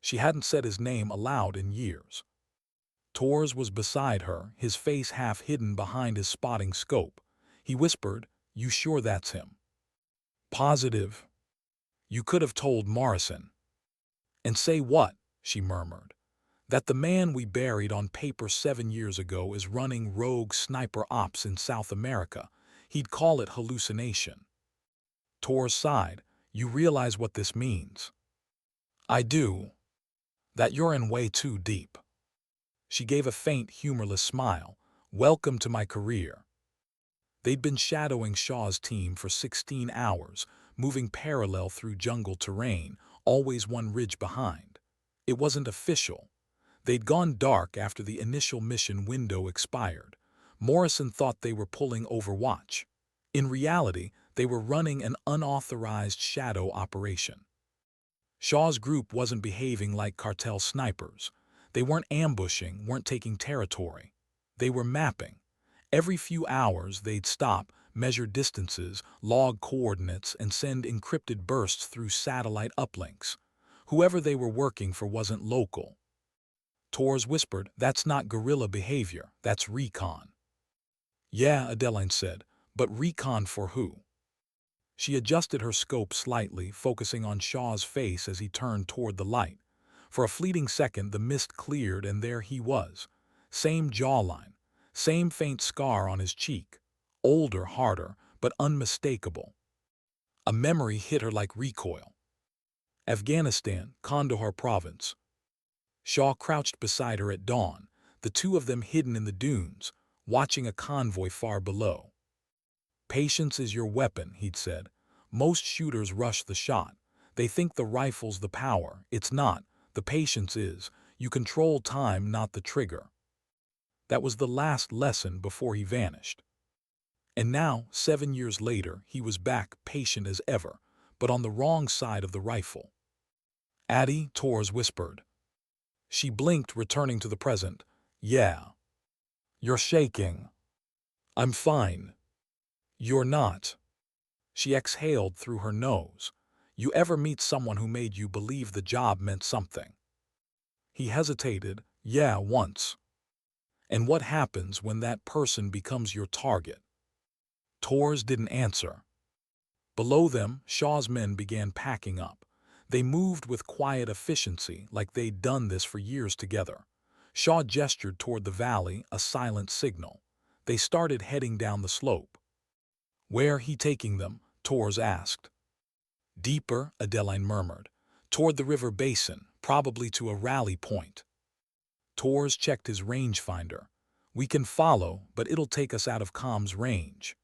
She hadn't said his name aloud in years. Tors was beside her, his face half hidden behind his spotting scope. He whispered, "You sure that's him?" "Positive." "You could have told Morrison." "And say what?" she murmured. "That the man we buried on paper 7 years ago is running rogue sniper ops in South America. He'd call it hallucination." Tors sighed. "You realize what this means?" "I do. That you're in way too deep." She gave a faint, humorless smile. "Welcome to my career." They'd been shadowing Shaw's team for 16 hours, moving parallel through jungle terrain, always one ridge behind. It wasn't official. They'd gone dark after the initial mission window expired. Morrison thought they were pulling Overwatch. In reality, they were running an unauthorized shadow operation. Shaw's group wasn't behaving like cartel snipers. They weren't ambushing, weren't taking territory. They were mapping. Every few hours they'd stop, measure distances, log coordinates, and send encrypted bursts through satellite uplinks. Whoever they were working for wasn't local. Tors whispered, "That's not guerrilla behavior, that's recon." "Yeah," Adeline said, "but recon for who?" She adjusted her scope slightly, focusing on Shaw's face as he turned toward the light. For a fleeting second the mist cleared and there he was. Same jawline, same faint scar on his cheek. Older, harder, but unmistakable. A memory hit her like recoil. Afghanistan, Kandahar province. Shaw crouched beside her at dawn, the two of them hidden in the dunes, watching a convoy far below. "Patience is your weapon," he'd said. "Most shooters rush the shot. They think the rifle's the power. It's not. The patience is. You control time, not the trigger." That was the last lesson before he vanished. And now, 7 years later, he was back, patient as ever, but on the wrong side of the rifle. "Addie," Tors whispered. She blinked, returning to the present. "Yeah." "You're shaking." "I'm fine." "You're not." She exhaled through her nose. "You ever meet someone who made you believe the job meant something?" He hesitated. "Yeah, once." "And what happens when that person becomes your target?" Tors didn't answer. Below them, Shaw's men began packing up. They moved with quiet efficiency, like they'd done this for years together. Shaw gestured toward the valley, a silent signal. They started heading down the slope. "Where he taking them?" Tors asked. "Deeper," Adeline murmured. "Toward the river basin, probably to a rally point." Tors checked his rangefinder. "We can follow, but it'll take us out of comms range."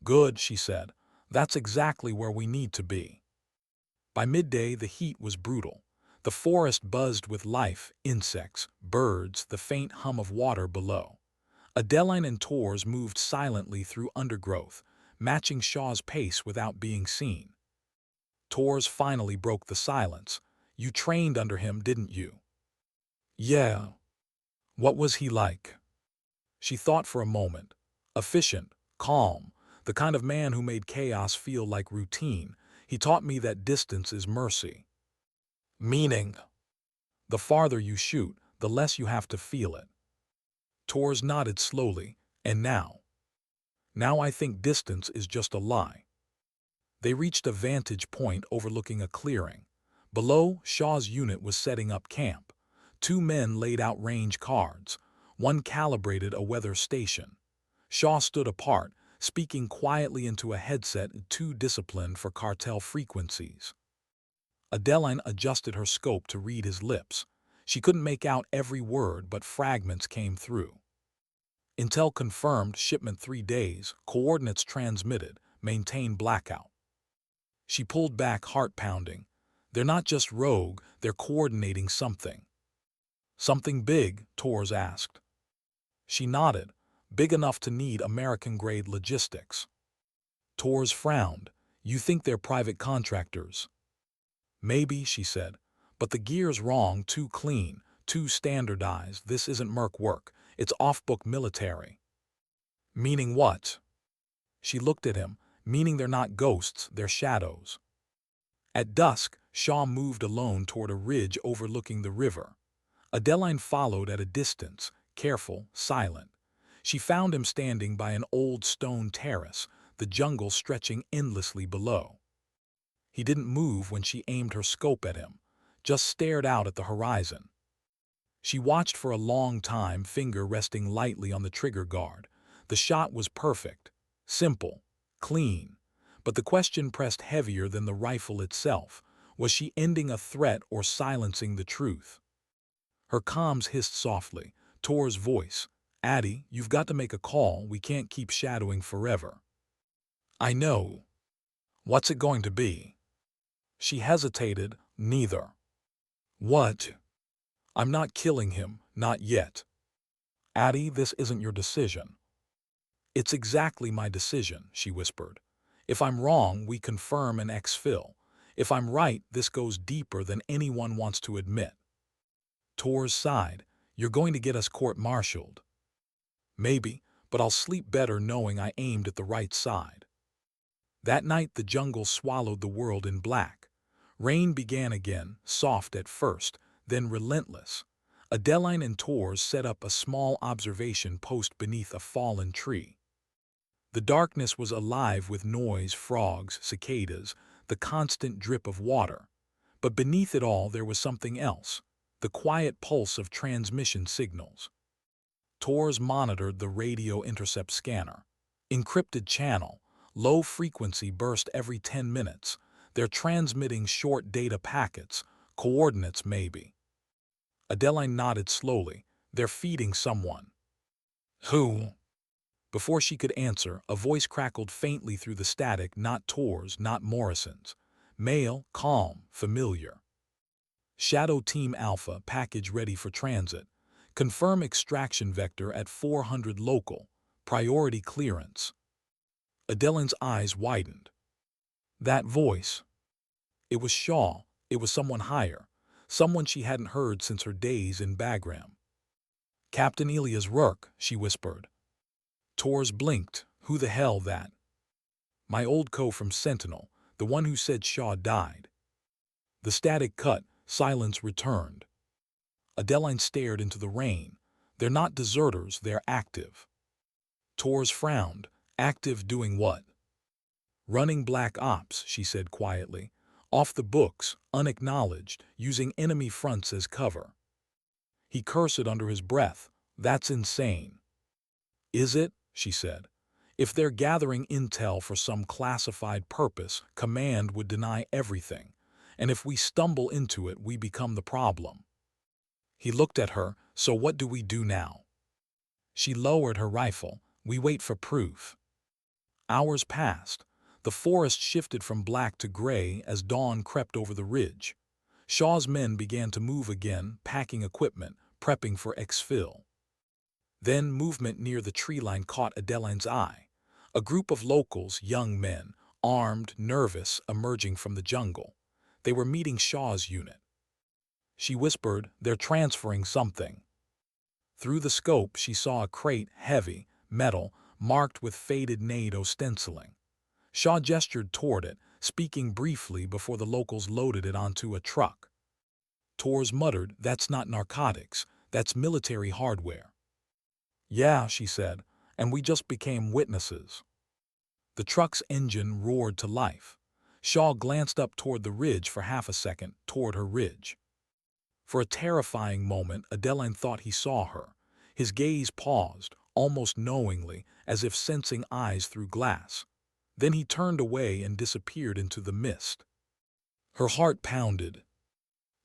"Good," she said. "That's exactly where we need to be." By midday the heat was brutal. The forest buzzed with life, insects, birds, the faint hum of water below. Adeline and Tors moved silently through undergrowth, matching Shaw's pace without being seen. Tors finally broke the silence. "You trained under him, didn't you?" "Yeah." "What was he like?" She thought for a moment. "Efficient, calm, The kind of man who made chaos feel like routine. He taught me that distance is mercy. Meaning, the farther you shoot, the less you have to feel it. Tors nodded slowly, and now I think distance is just a lie. They reached a vantage point overlooking a clearing. Below, Shaw's unit was setting up camp. Two men laid out range cards. One calibrated a weather station. Shaw stood apart, speaking quietly into a headset too disciplined for cartel frequencies. Adeline adjusted her scope to read his lips. She couldn't make out every word, but fragments came through. Intel confirmed, shipment 3 days, coordinates transmitted, maintain blackout. She pulled back, heart pounding. They're not just rogue, they're coordinating something. Something big? Tors asked. She nodded, big enough to need American-grade logistics. Tors frowned. You think they're private contractors? Maybe, she said, but the gear's wrong, too clean, too standardized. This isn't merc work, it's off-book military. Meaning what? She looked at him, meaning they're not ghosts, they're shadows. At dusk, Shaw moved alone toward a ridge overlooking the river. Adeline followed at a distance, careful, silent. She found him standing by an old stone terrace, the jungle stretching endlessly below. He didn't move when she aimed her scope at him, just stared out at the horizon. She watched for a long time, finger resting lightly on the trigger guard. The shot was perfect, simple, clean. But the question pressed heavier than the rifle itself. Was she ending a threat or silencing the truth? Her comms hissed softly. Tor's voice. Addie, you've got to make a call. We can't keep shadowing forever. I know. What's it going to be? She hesitated. Neither. What? I'm not killing him, not yet. Addie, this isn't your decision. It's exactly my decision, she whispered. If I'm wrong, we confirm and exfil. If I'm right, this goes deeper than anyone wants to admit. Tors sighed. You're going to get us court-martialed. Maybe, but I'll sleep better knowing I aimed at the right side. That night the jungle swallowed the world in black. Rain began again, soft at first, then relentless. Adeline and Tors set up a small observation post beneath a fallen tree. The darkness was alive with noise, frogs, cicadas, the constant drip of water. But beneath it all there was something else, the quiet pulse of transmission signals. Tors monitored the radio intercept scanner. Encrypted channel, low frequency burst every 10 minutes. They're transmitting short data packets, coordinates maybe. Adeline nodded slowly. They're feeding someone. Who? Before she could answer, a voice crackled faintly through the static, not Tors, not Morrison's. Male, calm, familiar. Shadow Team Alpha, package ready for transit. Confirm extraction vector at 400 local. Priority clearance. Adeline's eyes widened. That voice. It was Shaw. It was someone higher. Someone she hadn't heard since her days in Bagram. Captain Elias Rourke, she whispered. Tors blinked. Who the hell that? My old co from Sentinel, the one who said Shaw died. The static cut, silence returned. Adeline stared into the rain. They're not deserters, they're active. Tors frowned. Active doing what? Running black ops, she said quietly. Off the books, unacknowledged, using enemy fronts as cover. He cursed under his breath. That's insane. Is it? She said. If they're gathering intel for some classified purpose, command would deny everything. And if we stumble into it, we become the problem. He looked at her. So what do we do now? She lowered her rifle. We wait for proof. Hours passed. The forest shifted from black to gray as dawn crept over the ridge. Shaw's men began to move again, packing equipment, prepping for exfil. Then movement near the tree line caught Adeline's eye. A group of locals, young men, armed, nervous, emerging from the jungle. They were meeting Shaw's unit. She whispered, they're transferring something. Through the scope she saw a crate, heavy, metal, marked with faded NATO stenciling. Shaw gestured toward it, speaking briefly before the locals loaded it onto a truck. Torres muttered, "That's not narcotics, that's military hardware." "Yeah," she said, "and we just became witnesses." The truck's engine roared to life. Shaw glanced up toward the ridge for half a second, toward her ridge. For a terrifying moment, Adeline thought he saw her. His gaze paused, almost knowingly, as if sensing eyes through glass. Then he turned away and disappeared into the mist. Her heart pounded.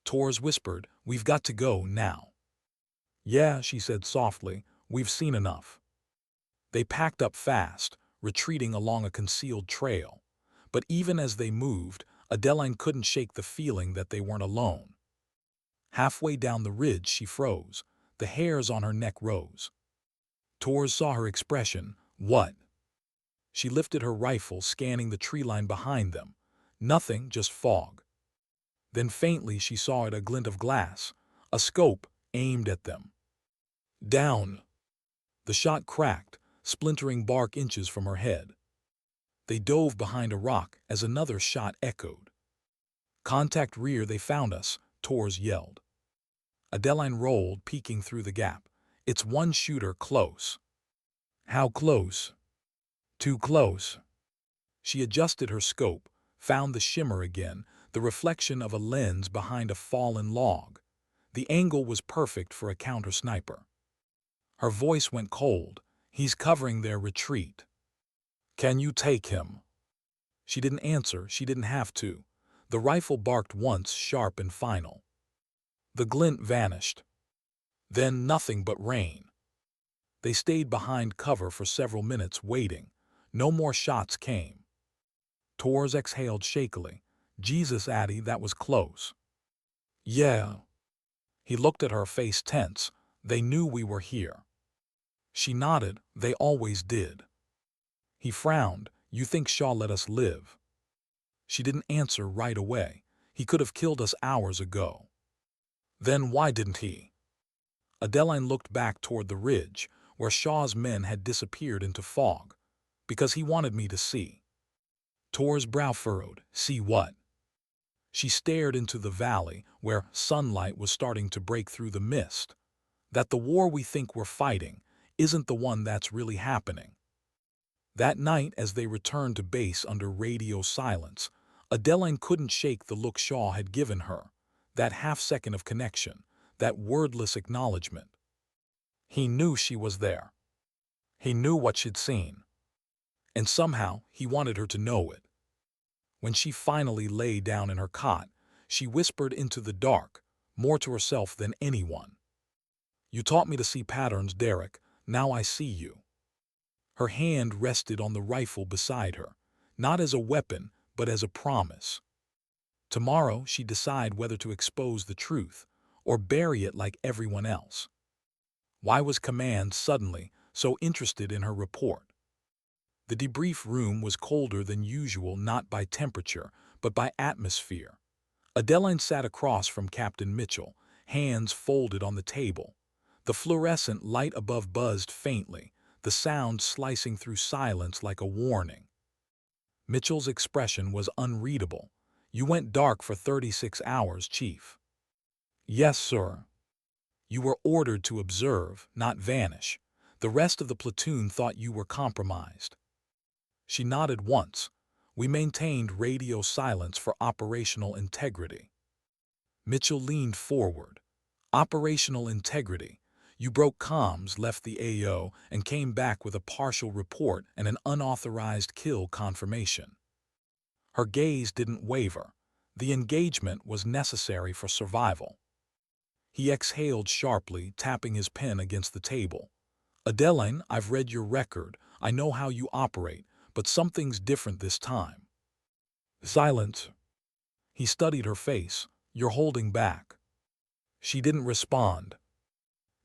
Torres whispered, "We've got to go now." "Yeah," she said softly, "we've seen enough." They packed up fast, retreating along a concealed trail. But even as they moved, Adeline couldn't shake the feeling that they weren't alone. Halfway down the ridge, she froze. The hairs on her neck rose. Torres saw her expression. "What?" She lifted her rifle, scanning the tree line behind them. Nothing, just fog. Then faintly she saw it, a glint of glass, a scope aimed at them. "Down!" The shot cracked, splintering bark inches from her head. They dove behind a rock as another shot echoed. "Contact rear, they found us," Torres yelled. Adeline rolled, peeking through the gap. "It's one shooter close." "How close?" "Too close." She adjusted her scope, found the shimmer again, the reflection of a lens behind a fallen log. The angle was perfect for a counter-sniper. Her voice went cold. "He's covering their retreat." "Can you take him?" She didn't answer. She didn't have to. The rifle barked once, sharp and final. The glint vanished. Then nothing but rain. They stayed behind cover for several minutes, waiting. No more shots came. Torres exhaled shakily. "Jesus, Addie, that was close." "Yeah." He looked at her, face tense. "They knew we were here." She nodded. "They always did." He frowned. "You think Shaw let us live?" She didn't answer right away. "He could have killed us hours ago." "Then why didn't he?" Adeline looked back toward the ridge, where Shaw's men had disappeared into fog. "Because he wanted me to see." Torres' brow furrowed. "See what?" She stared into the valley, where sunlight was starting to break through the mist. "That the war we think we're fighting isn't the one that's really happening." That night, as they returned to base under radio silence, Adeline couldn't shake the look Shaw had given her, that half-second of connection, that wordless acknowledgement. He knew she was there. He knew what she'd seen. And somehow he wanted her to know it. When she finally lay down in her cot, she whispered into the dark, more to herself than anyone. "You taught me to see patterns, Derek. Now I see you." Her hand rested on the rifle beside her, not as a weapon, but as a promise. Tomorrow she'd decide whether to expose the truth or bury it like everyone else. Why was Command suddenly so interested in her report? The debrief room was colder than usual, not by temperature, but by atmosphere. Adeline sat across from Captain Mitchell, hands folded on the table. The fluorescent light above buzzed faintly, the sound slicing through silence like a warning. Mitchell's expression was unreadable. "You went dark for 36 hours, Chief." "Yes, sir." "You were ordered to observe, not vanish. The rest of the platoon thought you were compromised." She nodded once. "We maintained radio silence for operational integrity." Mitchell leaned forward. "Operational integrity. You broke comms, left the AO, and came back with a partial report and an unauthorized kill confirmation." Her gaze didn't waver. The engagement was necessary for survival. He exhaled sharply, tapping his pen against the table. "Adeline, I've read your record. I know how you operate, but something's different this time." Silence. He studied her face. "You're holding back." She didn't respond.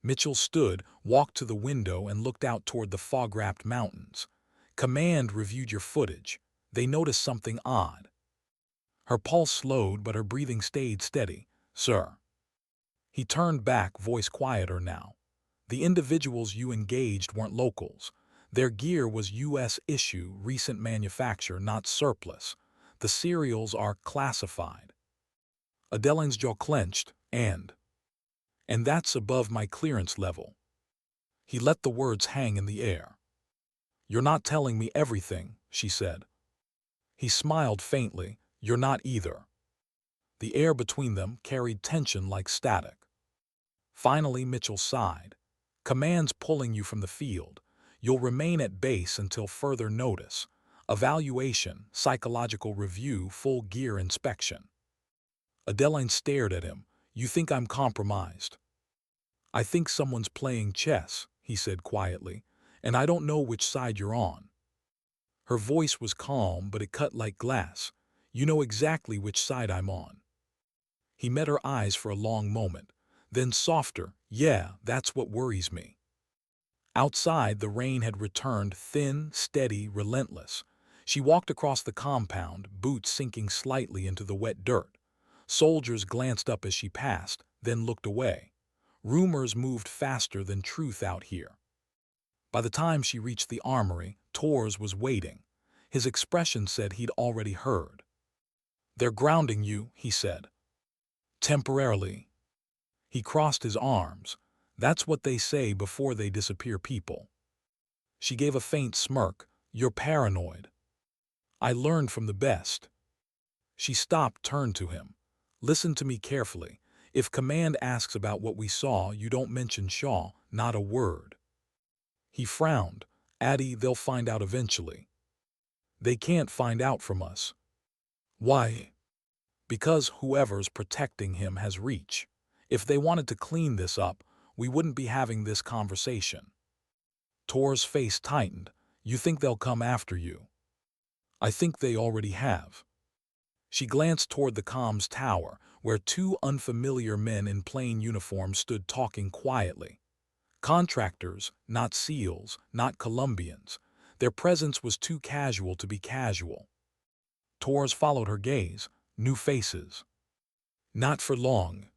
Mitchell stood, walked to the window, and looked out toward the fog-wrapped mountains. "Command reviewed your footage. They noticed something odd." Her pulse slowed, but her breathing stayed steady. "Sir." He turned back, voice quieter now. "The individuals you engaged weren't locals. Their gear was U.S. issue, recent manufacture, not surplus. The serials are classified. Adeline's jaw clenched, and that's above my clearance level. He let the words hang in the air. You're not telling me everything, she said. He smiled faintly. You're not either. The air between them carried tension like static. Finally, Mitchell sighed. Command's pulling you from the field. You'll remain at base until further notice. Evaluation, psychological review, full gear inspection. Adeline stared at him. You think I'm compromised? I think someone's playing chess, he said quietly, and I don't know which side you're on. Her voice was calm, but it cut like glass. You know exactly which side I'm on. He met her eyes for a long moment, then softer. Yeah, that's what worries me. Outside, the rain had returned, thin, steady, relentless. She walked across the compound, boots sinking slightly into the wet dirt. Soldiers glanced up as she passed, then looked away. Rumors moved faster than truth out here. By the time she reached the armory, Torres was waiting. His expression said he'd already heard. They're grounding you, he said. Temporarily. He crossed his arms. That's what they say before they disappear people. She gave a faint smirk. You're paranoid. I learned from the best. She stopped, turned to him. Listen to me carefully. If command asks about what we saw, you don't mention Shaw, not a word. He frowned. Addie, they'll find out eventually. They can't find out from us. Why? Because whoever's protecting him has reach. If they wanted to clean this up, we wouldn't be having this conversation. Tor's face tightened. You think they'll come after you? I think they already have. She glanced toward the comms tower, where two unfamiliar men in plain uniforms stood talking quietly. Contractors, not SEALs, not Colombians. Their presence was too casual to be casual. Torres followed her gaze. New faces. Not for long.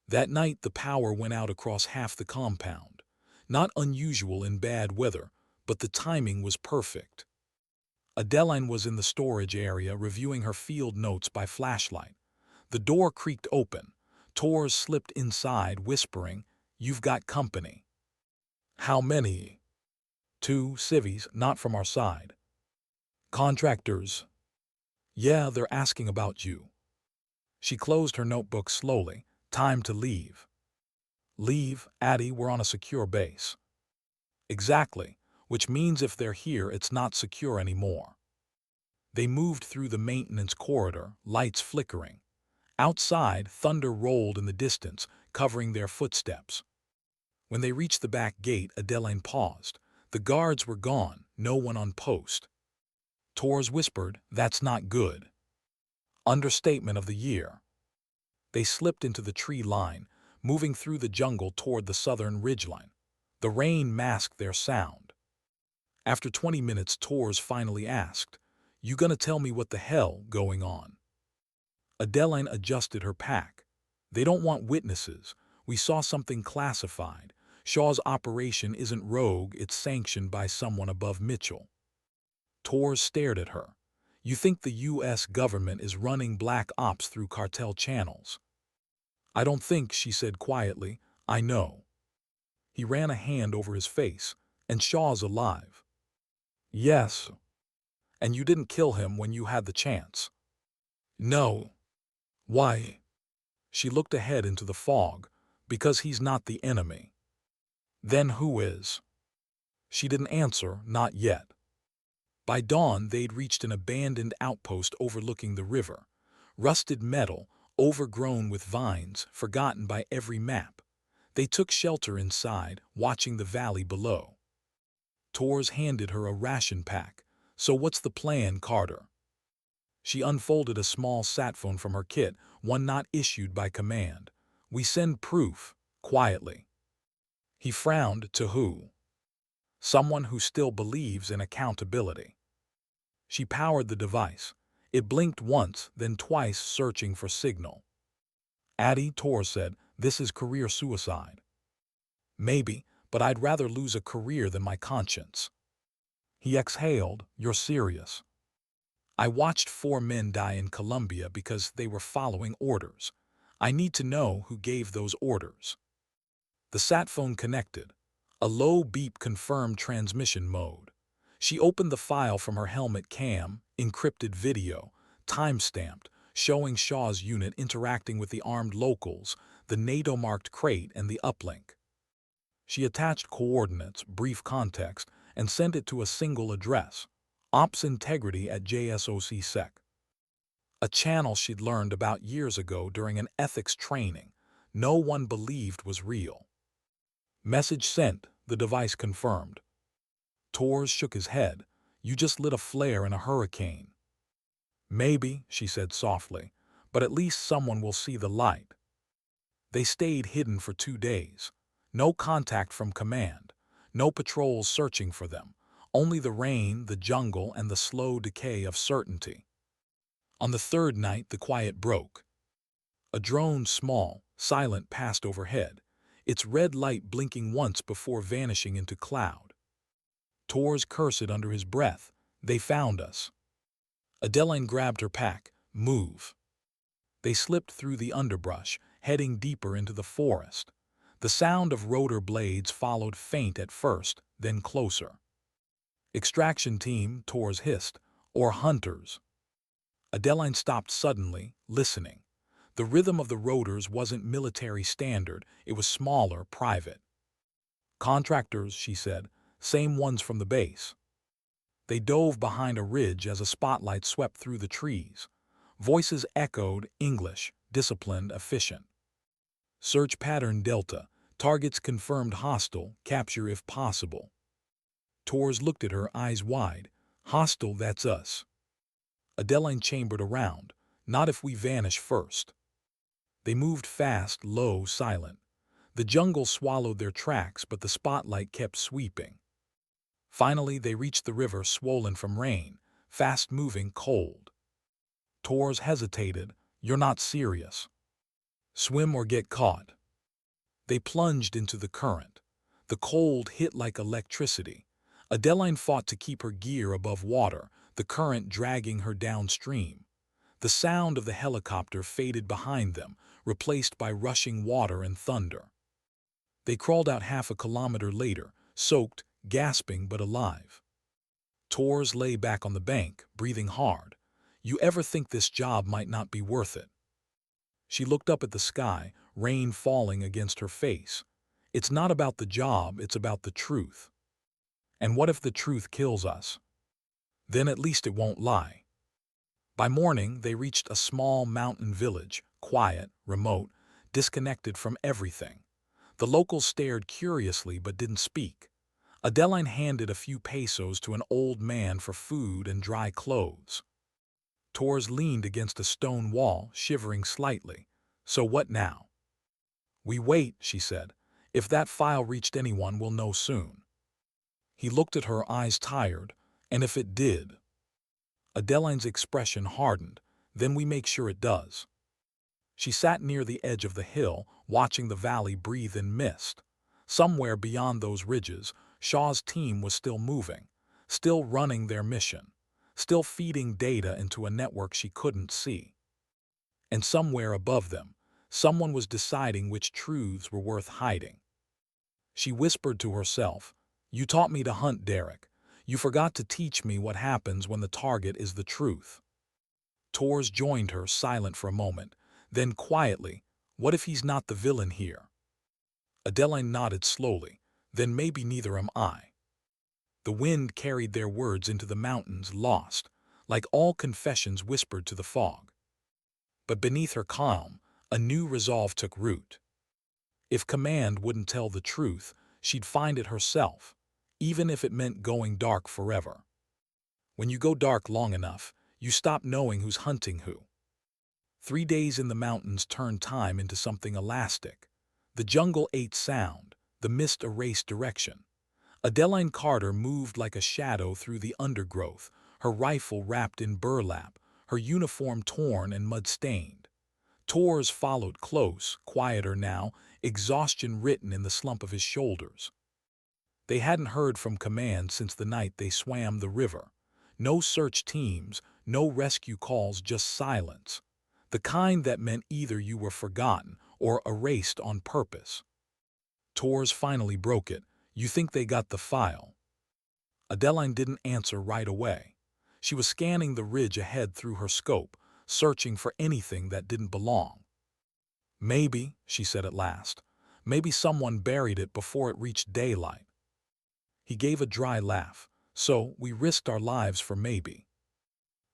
That night the power went out across half the compound. Not unusual in bad weather, but the timing was perfect. Adeline was in the storage area reviewing her field notes by flashlight. The door creaked open. Torres slipped inside, whispering, You've got company. How many? 2 civvies, not from our side. Contractors. Yeah, they're asking about you. She closed her notebook slowly. Time to leave. Leave, Addie, we're on a secure base. Exactly, which means if they're here, it's not secure anymore. They moved through the maintenance corridor, lights flickering. Outside, thunder rolled in the distance, covering their footsteps. When they reached the back gate, Adeline paused. The guards were gone, no one on post. Torres whispered, That's not good. Understatement of the year. They slipped into the tree line, moving through the jungle toward the southern ridgeline. The rain masked their sound. After 20 minutes, Torres finally asked, You gonna tell me what the hell going on? Adeline adjusted her pack. They don't want witnesses. We saw something classified. Shaw's operation isn't rogue, it's sanctioned by someone above Mitchell. Torres stared at her. You think the U.S. government is running black ops through cartel channels? I don't think, she said quietly. I know. He ran a hand over his face. And Shaw's alive. Yes. And you didn't kill him when you had the chance. No. Why? She looked ahead into the fog. Because he's not the enemy. Then who is? She didn't answer, not yet. By dawn, they'd reached an abandoned outpost overlooking the river. Rusted metal, overgrown with vines, forgotten by every map. They took shelter inside, watching the valley below. Torres handed her a ration pack. So what's the plan, Carter? She unfolded a small sat phone from her kit, one not issued by command. We send proof, quietly. He frowned. To who? Someone who still believes in accountability. She powered the device. It blinked once, then twice, searching for signal. Addie, Torres said, This is career suicide. Maybe, but I'd rather lose a career than my conscience. He exhaled, "You're serious." "I watched 4 men die in Colombia because they were following orders. I need to know who gave those orders." The sat phone connected. A low beep confirmed transmission mode. She opened the file from her helmet cam, encrypted video, time-stamped, showing Shaw's unit interacting with the armed locals, the NATO-marked crate and the uplink. She attached coordinates, brief context, and sent it to a single address, Ops Integrity at JSOC-Sec. A channel she'd learned about years ago during an ethics training no one believed was real. "Message sent," the device confirmed. Torres shook his head. "You just lit a flare in a hurricane." "Maybe," she said softly, "but at least someone will see the light." They stayed hidden for 2 days. No contact from command. No patrols searching for them. Only the rain, the jungle, and the slow decay of certainty. On the 3rd night, the quiet broke. A drone, small, silent, passed overhead, its red light blinking once before vanishing into cloud. Torres cursed under his breath. "They found us." Adeline grabbed her pack. "Move." They slipped through the underbrush, heading deeper into the forest. The sound of rotor blades followed, faint at first, then closer. "Extraction team," Torres hissed, "or hunters." Adeline stopped suddenly, listening. The rhythm of the rotors wasn't military standard, it was smaller, private. "Contractors," she said, "same ones from the base." They dove behind a ridge as a spotlight swept through the trees. Voices echoed, English, disciplined, efficient. "Search pattern Delta. Targets confirmed hostile. Capture if possible." Torres looked at her, eyes wide. "Hostile, that's us." Adeline chambered around. "Not if we vanish first." They moved fast, low, silent. The jungle swallowed their tracks, but the spotlight kept sweeping. Finally, they reached the river, swollen from rain, fast-moving, cold. Torres hesitated. "You're not serious." "Swim or get caught." They plunged into the current. The cold hit like electricity. Adeline fought to keep her gear above water, the current dragging her downstream. The sound of the helicopter faded behind them, replaced by rushing water and thunder. They crawled out half a kilometer later, soaked, gasping but alive. Torres lay back on the bank, breathing hard. "You ever think this job might not be worth it?" She looked up at the sky, rain falling against her face. "It's not about the job, it's about the truth." "And what if the truth kills us?" "Then at least it won't lie." By morning, they reached a small mountain village, quiet, remote, disconnected from everything. The locals stared curiously but didn't speak. Adeline handed a few pesos to an old man for food and dry clothes. Torres leaned against a stone wall, shivering slightly. "So what now?" "We wait," she said. "If that file reached anyone, we'll know soon." He looked at her, eyes tired. "And if it did?" Adeline's expression hardened. "Then we make sure it does." She sat near the edge of the hill, watching the valley breathe in mist. Somewhere beyond those ridges, Shaw's team was still moving, still running their mission, still feeding data into a network she couldn't see. And somewhere above them, someone was deciding which truths were worth hiding. She whispered to herself, "You taught me to hunt, Derek. You forgot to teach me what happens when the target is the truth." Torres joined her, silent for a moment. Then quietly, "What if he's not the villain here?" Adeline nodded slowly. "Then maybe neither am I." The wind carried their words into the mountains, lost, like all confessions whispered to the fog. But beneath her calm, a new resolve took root. If command wouldn't tell the truth, she'd find it herself, even if it meant going dark forever. When you go dark long enough, you stop knowing who's hunting who. 3 days in the mountains turned time into something elastic. The jungle ate sound, the mist erased direction. Adeline Carter moved like a shadow through the undergrowth, her rifle wrapped in burlap, her uniform torn and mud-stained. Torres followed close, quieter now, exhaustion written in the slump of his shoulders. They hadn't heard from command since the night they swam the river. No search teams, no rescue calls, just silence. The kind that meant either you were forgotten or erased on purpose. Tors finally broke it. You think they got the file? Adeline didn't answer right away. She was scanning the ridge ahead through her scope, searching for anything that didn't belong. Maybe, she said at last, maybe someone buried it before it reached daylight. He gave a dry laugh. So we risked our lives for maybe.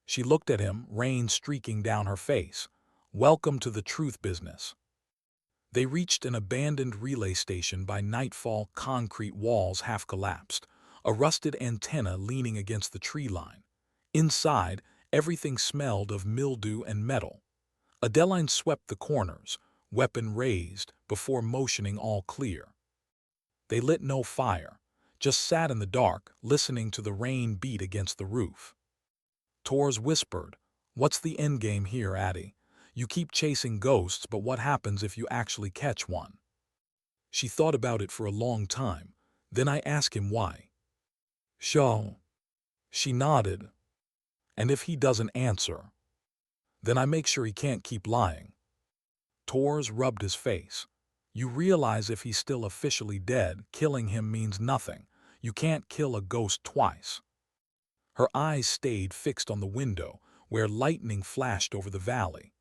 She looked at him, rain streaking down her face. Welcome to the truth business. They reached an abandoned relay station by nightfall, concrete walls half collapsed, a rusted antenna leaning against the tree line. Inside, everything smelled of mildew and metal. Adeline swept the corners, weapon raised, before motioning all clear. They lit no fire, just sat in the dark, listening to the rain beat against the roof. Tors whispered, "What's the endgame here, Addie? You keep chasing ghosts, but what happens if you actually catch one?" She thought about it for a long time. Then I asked him why. "Shaw." She nodded. "And if he doesn't answer, then I make sure he can't keep lying." Tors rubbed his face. "You realize if he's still officially dead, killing him means nothing. You can't kill a ghost twice." Her eyes stayed fixed on the window, where lightning flashed over the valley.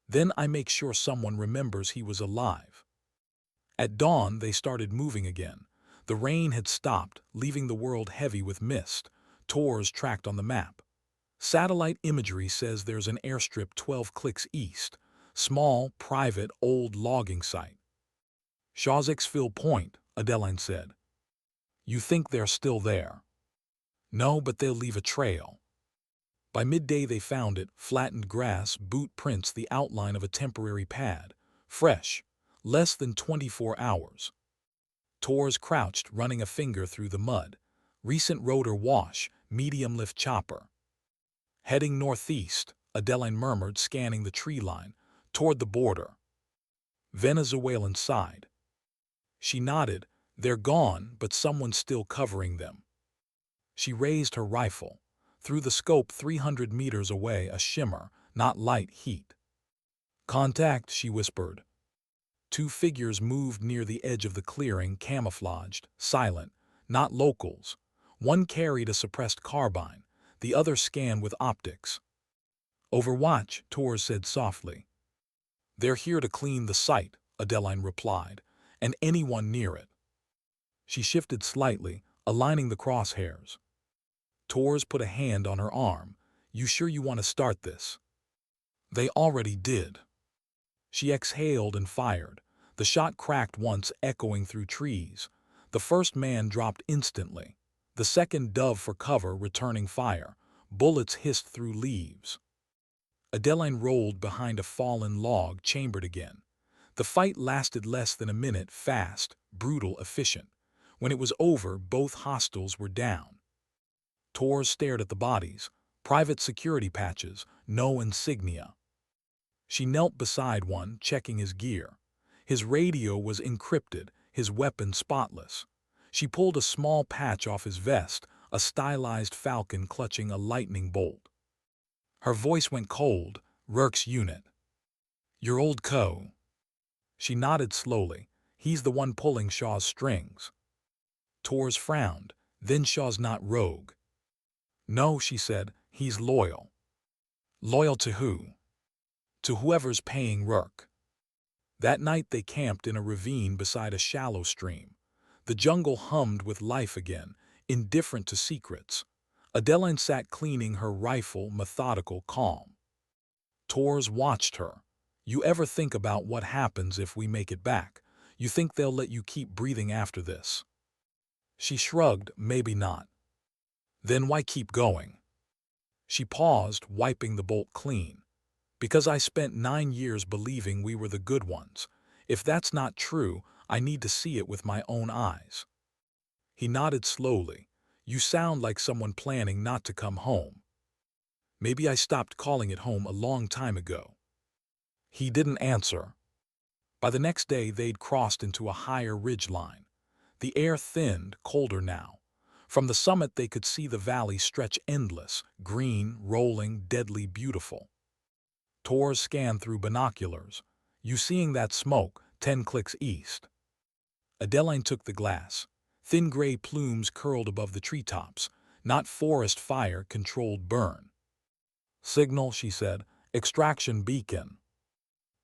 "Then I make sure someone remembers he was alive." At dawn, they started moving again. The rain had stopped, leaving the world heavy with mist. Tors tracked on the map. Satellite imagery says there's an airstrip 12 clicks east. Small, private, old logging site. Shawsexville Point, Adeline said. "You think they're still there?" "No, but they'll leave a trail." By midday they found it, flattened grass, boot prints, the outline of a temporary pad. Fresh. Less than 24 hours. Tors crouched, running a finger through the mud. Recent rotor wash, medium lift chopper. "Heading northeast," Adeline murmured, scanning the tree line. "Toward the border." Venezuelan side. She nodded. "They're gone, but someone's still covering them." She raised her rifle. Through the scope 300 meters away, a shimmer, not light, heat. "Contact," she whispered. Two figures moved near the edge of the clearing, camouflaged, silent, not locals. One carried a suppressed carbine, the other scanned with optics. "Overwatch," Tors said softly. "They're here to clean the site," Adeline replied, "and anyone near it." She shifted slightly, aligning the crosshairs. Tors put a hand on her arm. "You sure you want to start this?" "They already did." She exhaled and fired. The shot cracked once, echoing through trees. The first man dropped instantly. The second dove for cover, returning fire. Bullets hissed through leaves. Adeline rolled behind a fallen log, chambered again. The fight lasted less than a minute, fast, brutal, efficient. When it was over, both hostiles were down. Tors stared at the bodies. Private security patches, no insignia. She knelt beside one, checking his gear. His radio was encrypted, his weapon spotless. She pulled a small patch off his vest, a stylized falcon clutching a lightning bolt. Her voice went cold. "Rourke's unit." "Your old co." She nodded slowly. "He's the one pulling Shaw's strings." Tors frowned. "Then Shaw's not rogue." "No," she said, "he's loyal." "Loyal to who?" "To whoever's paying Rourke." That night they camped in a ravine beside a shallow stream. The jungle hummed with life again, indifferent to secrets. Adeline sat cleaning her rifle, methodical, calm. Tors watched her. "You ever think about what happens if we make it back? You think they'll let you keep breathing after this?" She shrugged. "Maybe not." "Then why keep going?" She paused, wiping the bolt clean. "Because I spent 9 years believing we were the good ones. If that's not true, I need to see it with my own eyes." He nodded slowly. "You sound like someone planning not to come home." "Maybe I stopped calling it home a long time ago." He didn't answer. By the next day they'd crossed into a higher ridge line. The air thinned, colder now. From the summit they could see the valley stretch endless, green, rolling, deadly beautiful. Tors scanned through binoculars. You seeing that smoke, 10 clicks east. Adeline took the glass. Thin gray plumes curled above the treetops, not forest fire controlled burn. Signal, she said, extraction beacon.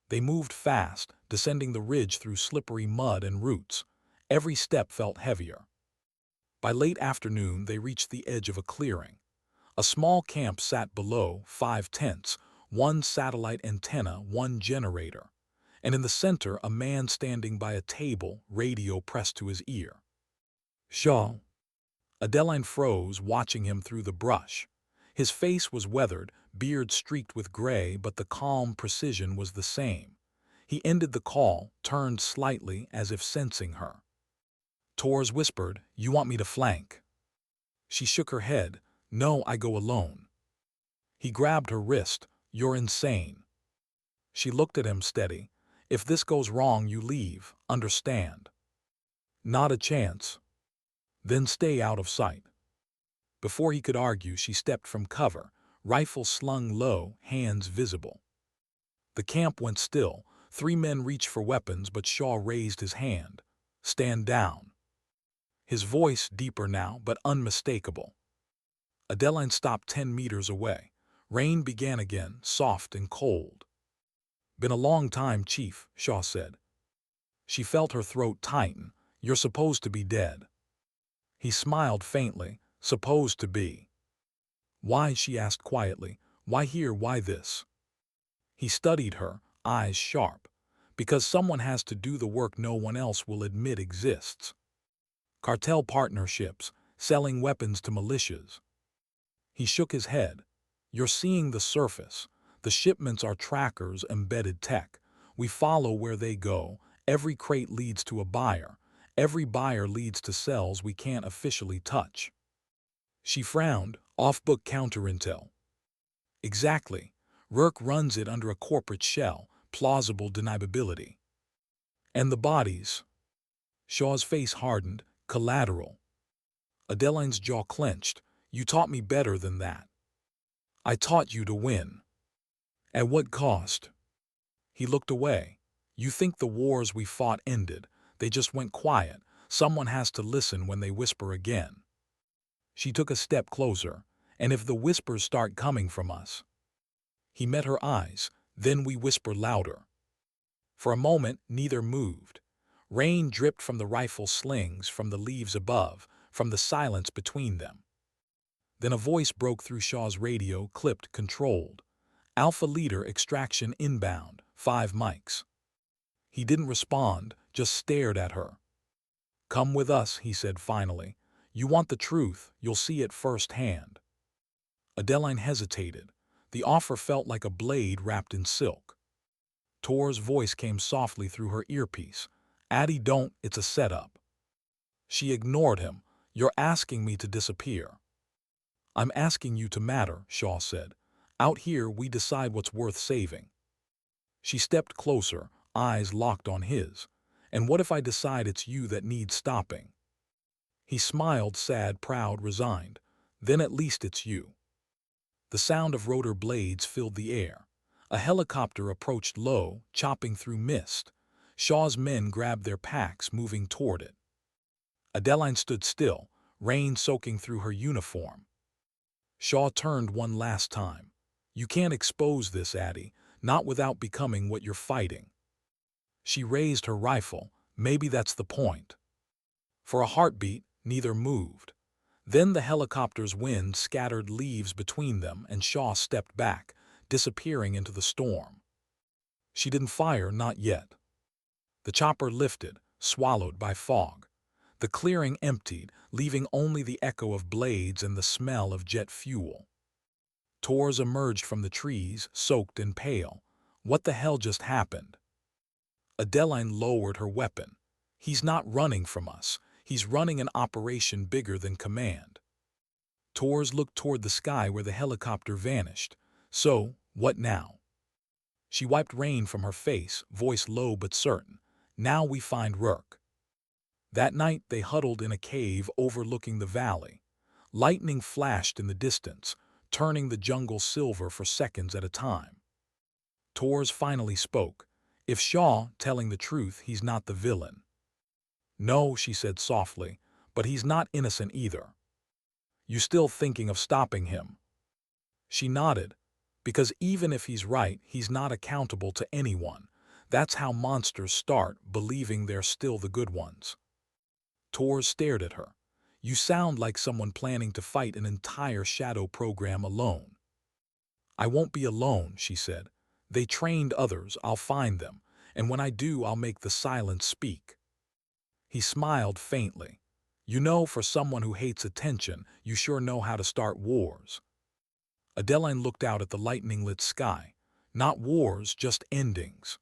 They moved fast, descending the ridge through slippery mud and roots. Every step felt heavier. By late afternoon they reached the edge of a clearing. A small camp sat below, 5 tents, 1 satellite antenna, 1 generator, and in the center a man standing by a table, radio pressed to his ear. Shaw. Adeline froze, watching him through the brush. His face was weathered, beard streaked with gray, but the calm precision was the same. He ended the call, turned slightly as if sensing her. Tors whispered, "You want me to flank?" She shook her head. "No, I go alone." He grabbed her wrist. "You're insane." She looked at him steady. "If this goes wrong, you leave, understand?" "Not a chance." "Then stay out of sight." Before he could argue, she stepped from cover, rifle slung low, hands visible. The camp went still. 3 men reached for weapons, but Shaw raised his hand. "Stand down." His voice deeper now, but unmistakable. Adeline stopped 10 meters away. Rain began again, soft and cold. "Been a long time, Chief," Shaw said. She felt her throat tighten. "You're supposed to be dead." He smiled faintly. "Supposed to be." "Why?" she asked quietly. "Why here? Why this?" He studied her, eyes sharp. "Because someone has to do the work no one else will admit exists. Cartel partnerships, selling weapons to militias." He shook his head. "You're seeing the surface. The shipments are trackers, embedded tech. We follow where they go. Every crate leads to a buyer. Every buyer leads to cells we can't officially touch." She frowned. "Off-book counterintel." "Exactly. Rourke runs it under a corporate shell, plausible deniability." "And the bodies?" Shaw's face hardened. "Collateral." Adeline's jaw clenched. "You taught me better than that." "I taught you to win." "At what cost?" He looked away. "You think the wars we fought ended. They just went quiet. Someone has to listen when they whisper again." She took a step closer. "And if the whispers start coming from us?" He met her eyes. "Then we whisper louder." For a moment, neither moved. Rain dripped from the rifle slings, from the leaves above, from the silence between them. Then a voice broke through Shaw's radio, clipped, controlled. "Alpha Leader, extraction inbound, 5 mics." He didn't respond, just stared at her. "Come with us," he said finally. "You want the truth, you'll see it firsthand." Adeline hesitated. The offer felt like a blade wrapped in silk. Tor's voice came softly through her earpiece. "Addie, don't, it's a setup." She ignored him. "You're asking me to disappear." "I'm asking you to matter," Shaw said. "Out here we decide what's worth saving." She stepped closer, eyes locked on his. "And what if I decide it's you that needs stopping?" He smiled, sad, proud, resigned. "Then at least it's you." The sound of rotor blades filled the air. A helicopter approached low, chopping through mist. Shaw's men grabbed their packs, moving toward it. Adeline stood still, rain soaking through her uniform. Shaw turned one last time. "You can't expose this, Addie, not without becoming what you're fighting." She raised her rifle. "Maybe that's the point." For a heartbeat, neither moved. Then the helicopter's wind scattered leaves between them, and Shaw stepped back, disappearing into the storm. She didn't fire, not yet. The chopper lifted, swallowed by fog. The clearing emptied, leaving only the echo of blades and the smell of jet fuel. Tors emerged from the trees, soaked and pale. "What the hell just happened?" Adeline lowered her weapon. "He's not running from us. He's running an operation bigger than command." Tors looked toward the sky where the helicopter vanished. "So, what now?" She wiped rain from her face, voice low but certain. "Now we find Rourke." That night they huddled in a cave overlooking the valley. Lightning flashed in the distance, turning the jungle silver for seconds at a time. Tors finally spoke. If Shaw telling the truth, he's not the villain. No, she said softly, but he's not innocent either. You still thinking of stopping him? She nodded. Because even if he's right, he's not accountable to anyone. That's how monsters start, believing they're still the good ones. Tors stared at her. You sound like someone planning to fight an entire shadow program alone. I won't be alone, she said. They trained others, I'll find them, and when I do, I'll make the silence speak. He smiled faintly. You know, for someone who hates attention, you sure know how to start wars. Adeline looked out at the lightning-lit sky. Not wars, just endings.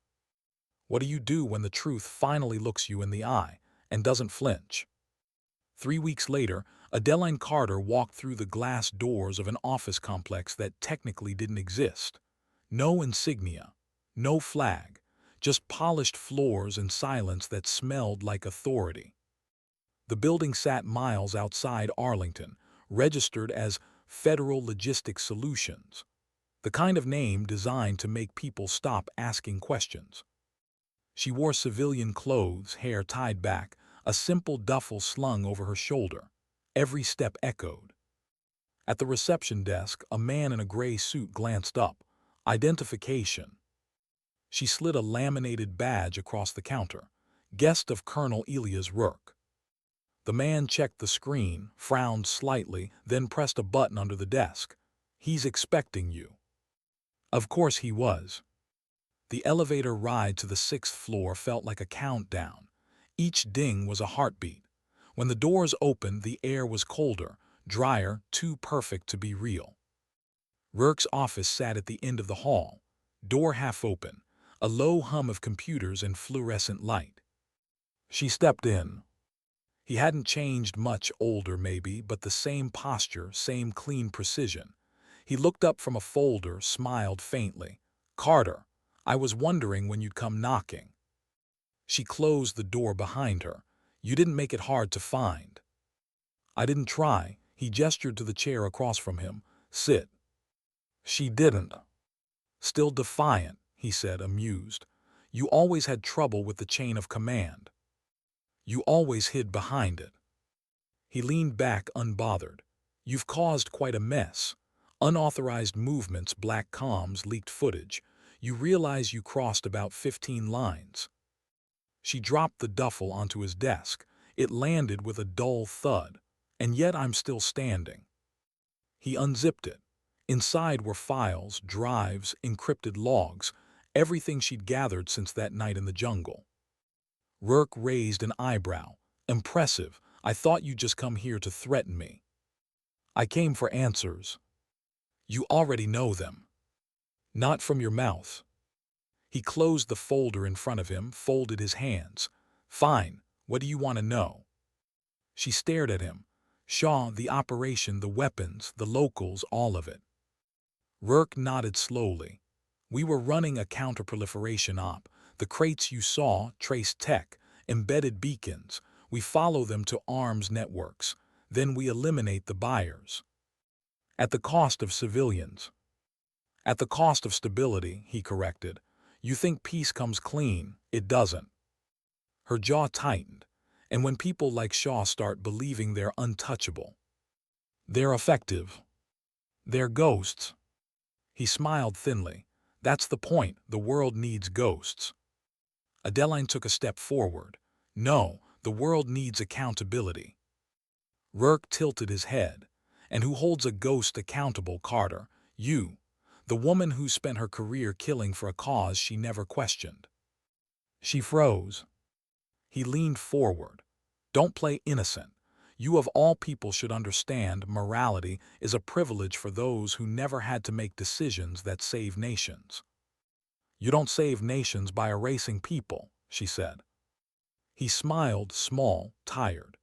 What do you do when the truth finally looks you in the eye and doesn't flinch? 3 weeks later, Adeline Carter walked through the glass doors of an office complex that technically didn't exist. No insignia, no flag, just polished floors and silence that smelled like authority. The building sat miles outside Arlington, registered as Federal Logistics Solutions, the kind of name designed to make people stop asking questions. She wore civilian clothes, hair tied back, a simple duffel slung over her shoulder. Every step echoed. At the reception desk, a man in a gray suit glanced up. Identification. She slid a laminated badge across the counter. Guest of Colonel Elias Rourke. The man checked the screen, frowned slightly, then pressed a button under the desk. He's expecting you. Of course he was. The elevator ride to the 6th floor felt like a countdown. Each ding was a heartbeat. When the doors opened, the air was colder, drier, too perfect to be real. Rourke's office sat at the end of the hall, door half open, a low hum of computers and fluorescent light. She stepped in. He hadn't changed much, older maybe, but the same posture, same clean precision. He looked up from a folder, smiled faintly. Carter, I was wondering when you'd come knocking. She closed the door behind her. You didn't make it hard to find. I didn't try. He gestured to the chair across from him. Sit. She didn't. Still defiant, he said, amused. You always had trouble with the chain of command. You always hid behind it. He leaned back unbothered. You've caused quite a mess. Unauthorized movements, black comms, leaked footage. You realize you crossed about 15 lines. She dropped the duffel onto his desk. It landed with a dull thud. And yet I'm still standing. He unzipped it. Inside were files, drives, encrypted logs, everything she'd gathered since that night in the jungle. Rourke raised an eyebrow. Impressive. I thought you'd just come here to threaten me. I came for answers. You already know them. Not from your mouth. He closed the folder in front of him, folded his hands. Fine. What do you want to know? She stared at him. Shaw, the operation, the weapons, the locals, all of it. Rourke nodded slowly. We were running a counterproliferation op. The crates you saw, trace tech, embedded beacons. We follow them to arms networks. Then we eliminate the buyers. At the cost of civilians. At the cost of stability, he corrected. You think peace comes clean. It doesn't. Her jaw tightened. And when people like Shaw start believing they're untouchable, they're effective. They're ghosts. He smiled thinly. That's the point. The world needs ghosts. Adeline took a step forward. No, the world needs accountability. Rourke tilted his head. And who holds a ghost accountable, Carter? You. The woman who spent her career killing for a cause she never questioned. She froze. He leaned forward. Don't play innocent. You of all people should understand morality is a privilege for those who never had to make decisions that save nations. You don't save nations by erasing people, she said. He smiled, small, tired.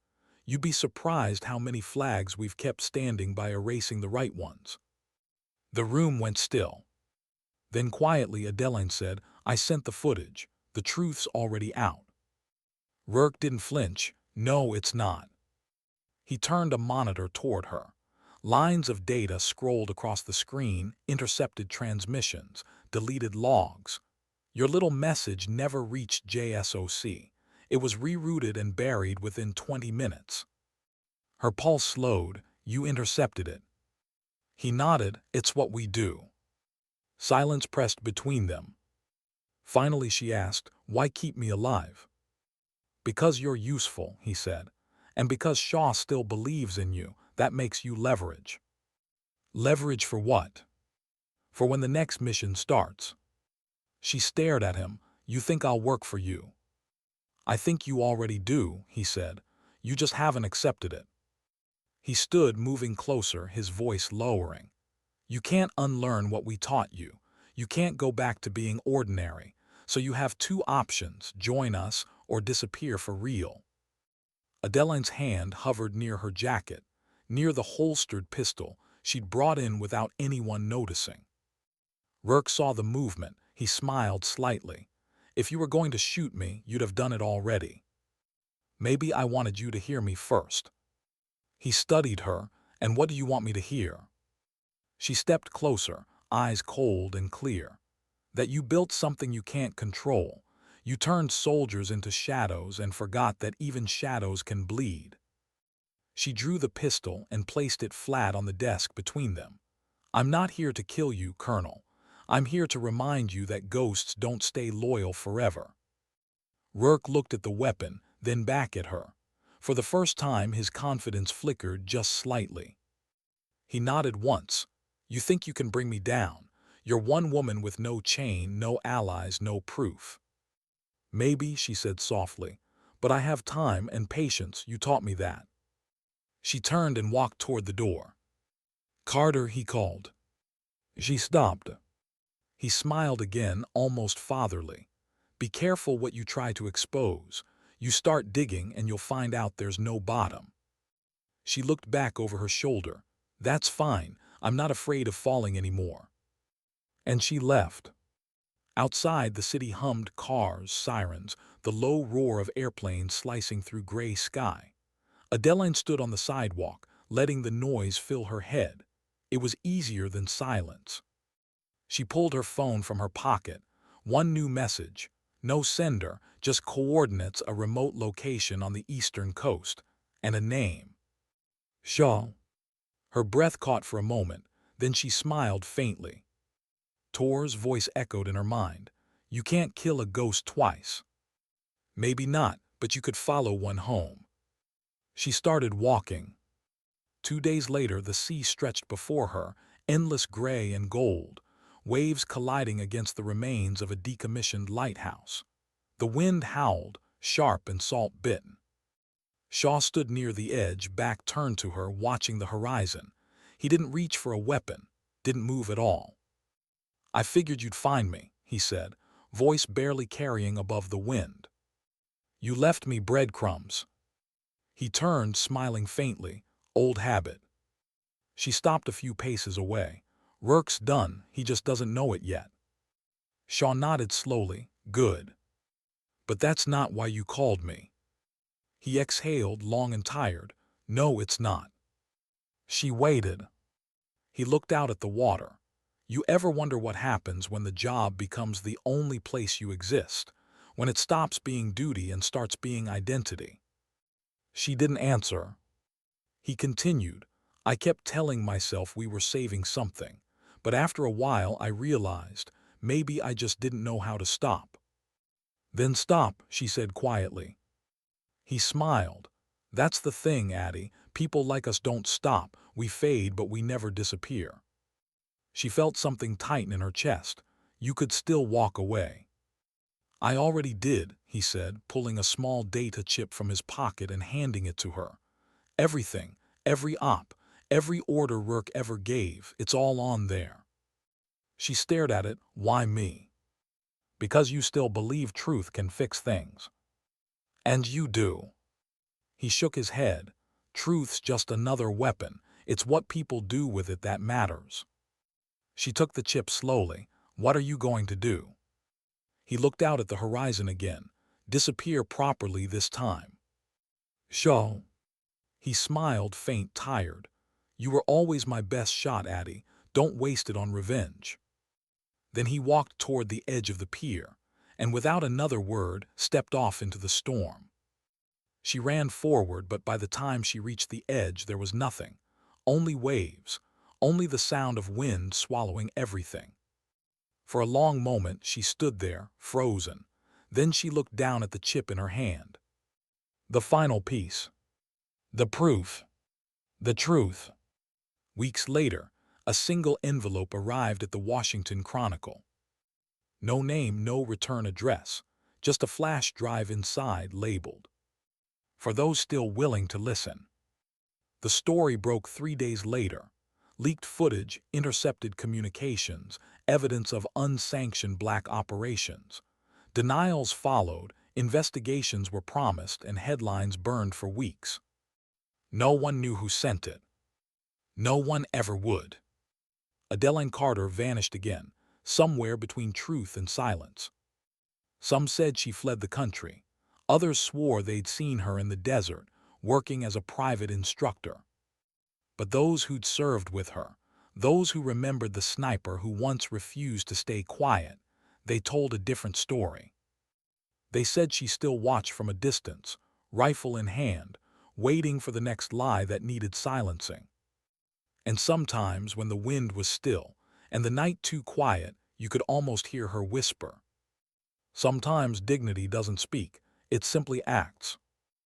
You'd be surprised how many flags we've kept standing by erasing the right ones. The room went still. Then quietly Adeline said, I sent the footage. The truth's already out. Rourke didn't flinch. No, it's not. He turned a monitor toward her. Lines of data scrolled across the screen, intercepted transmissions, deleted logs. Your little message never reached JSOC. It was rerouted and buried within 20 minutes. Her pulse slowed. You intercepted it. He nodded. It's what we do. Silence pressed between them. Finally she asked, why keep me alive? Because you're useful, he said. And because Shaw still believes in you, that makes you leverage. Leverage for what? For when the next mission starts. She stared at him. You think I'll work for you? I think you already do, he said. You just haven't accepted it. He stood, moving closer, his voice lowering. You can't unlearn what we taught you. You can't go back to being ordinary. So you have two options, join us or disappear for real. Adeline's hand hovered near her jacket, near the holstered pistol she'd brought in without anyone noticing. Rourke saw the movement. He smiled slightly. If you were going to shoot me, you'd have done it already. Maybe I wanted you to hear me first. He studied her. And what do you want me to hear? She stepped closer, eyes cold and clear. That you built something you can't control. You turned soldiers into shadows and forgot that even shadows can bleed. She drew the pistol and placed it flat on the desk between them. I'm not here to kill you, Colonel. I'm here to remind you that ghosts don't stay loyal forever. Rourke looked at the weapon, then back at her. For the first time, his confidence flickered just slightly. He nodded once. You think you can bring me down? You're one woman with no chain, no allies, no proof. Maybe, she said softly, but I have time and patience. You taught me that. She turned and walked toward the door. Carter, he called. She stopped. He smiled again, almost fatherly. Be careful what you try to expose. You start digging and you'll find out there's no bottom. She looked back over her shoulder. That's fine. I'm not afraid of falling anymore. And she left. Outside, the city hummed, cars, sirens, the low roar of airplanes slicing through gray sky. Adeline stood on the sidewalk, letting the noise fill her head. It was easier than silence. She pulled her phone from her pocket. One new message. No sender, just coordinates, a remote location on the eastern coast. And a name. Shaw. Her breath caught for a moment, then she smiled faintly. Tor's voice echoed in her mind. You can't kill a ghost twice. Maybe not, but you could follow one home. She started walking. 2 days later, the sea stretched before her, endless gray and gold, waves colliding against the remains of a decommissioned lighthouse. The wind howled, sharp and salt-bitten. Shaw stood near the edge, back turned to her, watching the horizon. He didn't reach for a weapon, didn't move at all. I figured you'd find me, he said, voice barely carrying above the wind. You left me breadcrumbs. He turned, smiling faintly. Old habit. She stopped a few paces away. Rourke's done, he just doesn't know it yet. Shaw nodded slowly. Good. But that's not why you called me. He exhaled, long and tired. No, it's not. She waited. He looked out at the water. You ever wonder what happens when the job becomes the only place you exist? When it stops being duty and starts being identity? She didn't answer. He continued. I kept telling myself we were saving something, but after a while I realized maybe I just didn't know how to stop. Then stop, she said quietly. He smiled. That's the thing, Addie. People like us don't stop. We fade, but we never disappear. She felt something tighten in her chest. You could still walk away. I already did, he said, pulling a small data chip from his pocket and handing it to her. Everything, every op, every order Rourke ever gave, it's all on there. She stared at it. Why me? Because you still believe truth can fix things. And you do. He shook his head. Truth's just another weapon. It's what people do with it that matters. She took the chip slowly. What are you going to do? He looked out at the horizon again. Disappear properly this time. Show. He smiled, faint, tired. You were always my best shot, Addie. Don't waste it on revenge. Then he walked toward the edge of the pier, and without another word, stepped off into the storm. She ran forward, but by the time she reached the edge, there was nothing. Only waves, only the sound of wind swallowing everything. For a long moment, she stood there, frozen. Then she looked down at the chip in her hand. The final piece. The proof. The truth. Weeks later, a single envelope arrived at the Washington Chronicle. No name, no return address, just a flash drive inside labeled, "For those still willing to listen." The story broke 3 days later. Leaked footage, intercepted communications, evidence of unsanctioned black operations. Denials followed, investigations were promised, and headlines burned for weeks. No one knew who sent it. No one ever would. Adeline Carter vanished again, somewhere between truth and silence. Some said she fled the country. Others swore they'd seen her in the desert, working as a private instructor. But those who'd served with her, those who remembered the sniper who once refused to stay quiet, they told a different story. They said she still watched from a distance, rifle in hand, waiting for the next lie that needed silencing. And sometimes, when the wind was still and the night too quiet, you could almost hear her whisper. Sometimes dignity doesn't speak, it simply acts.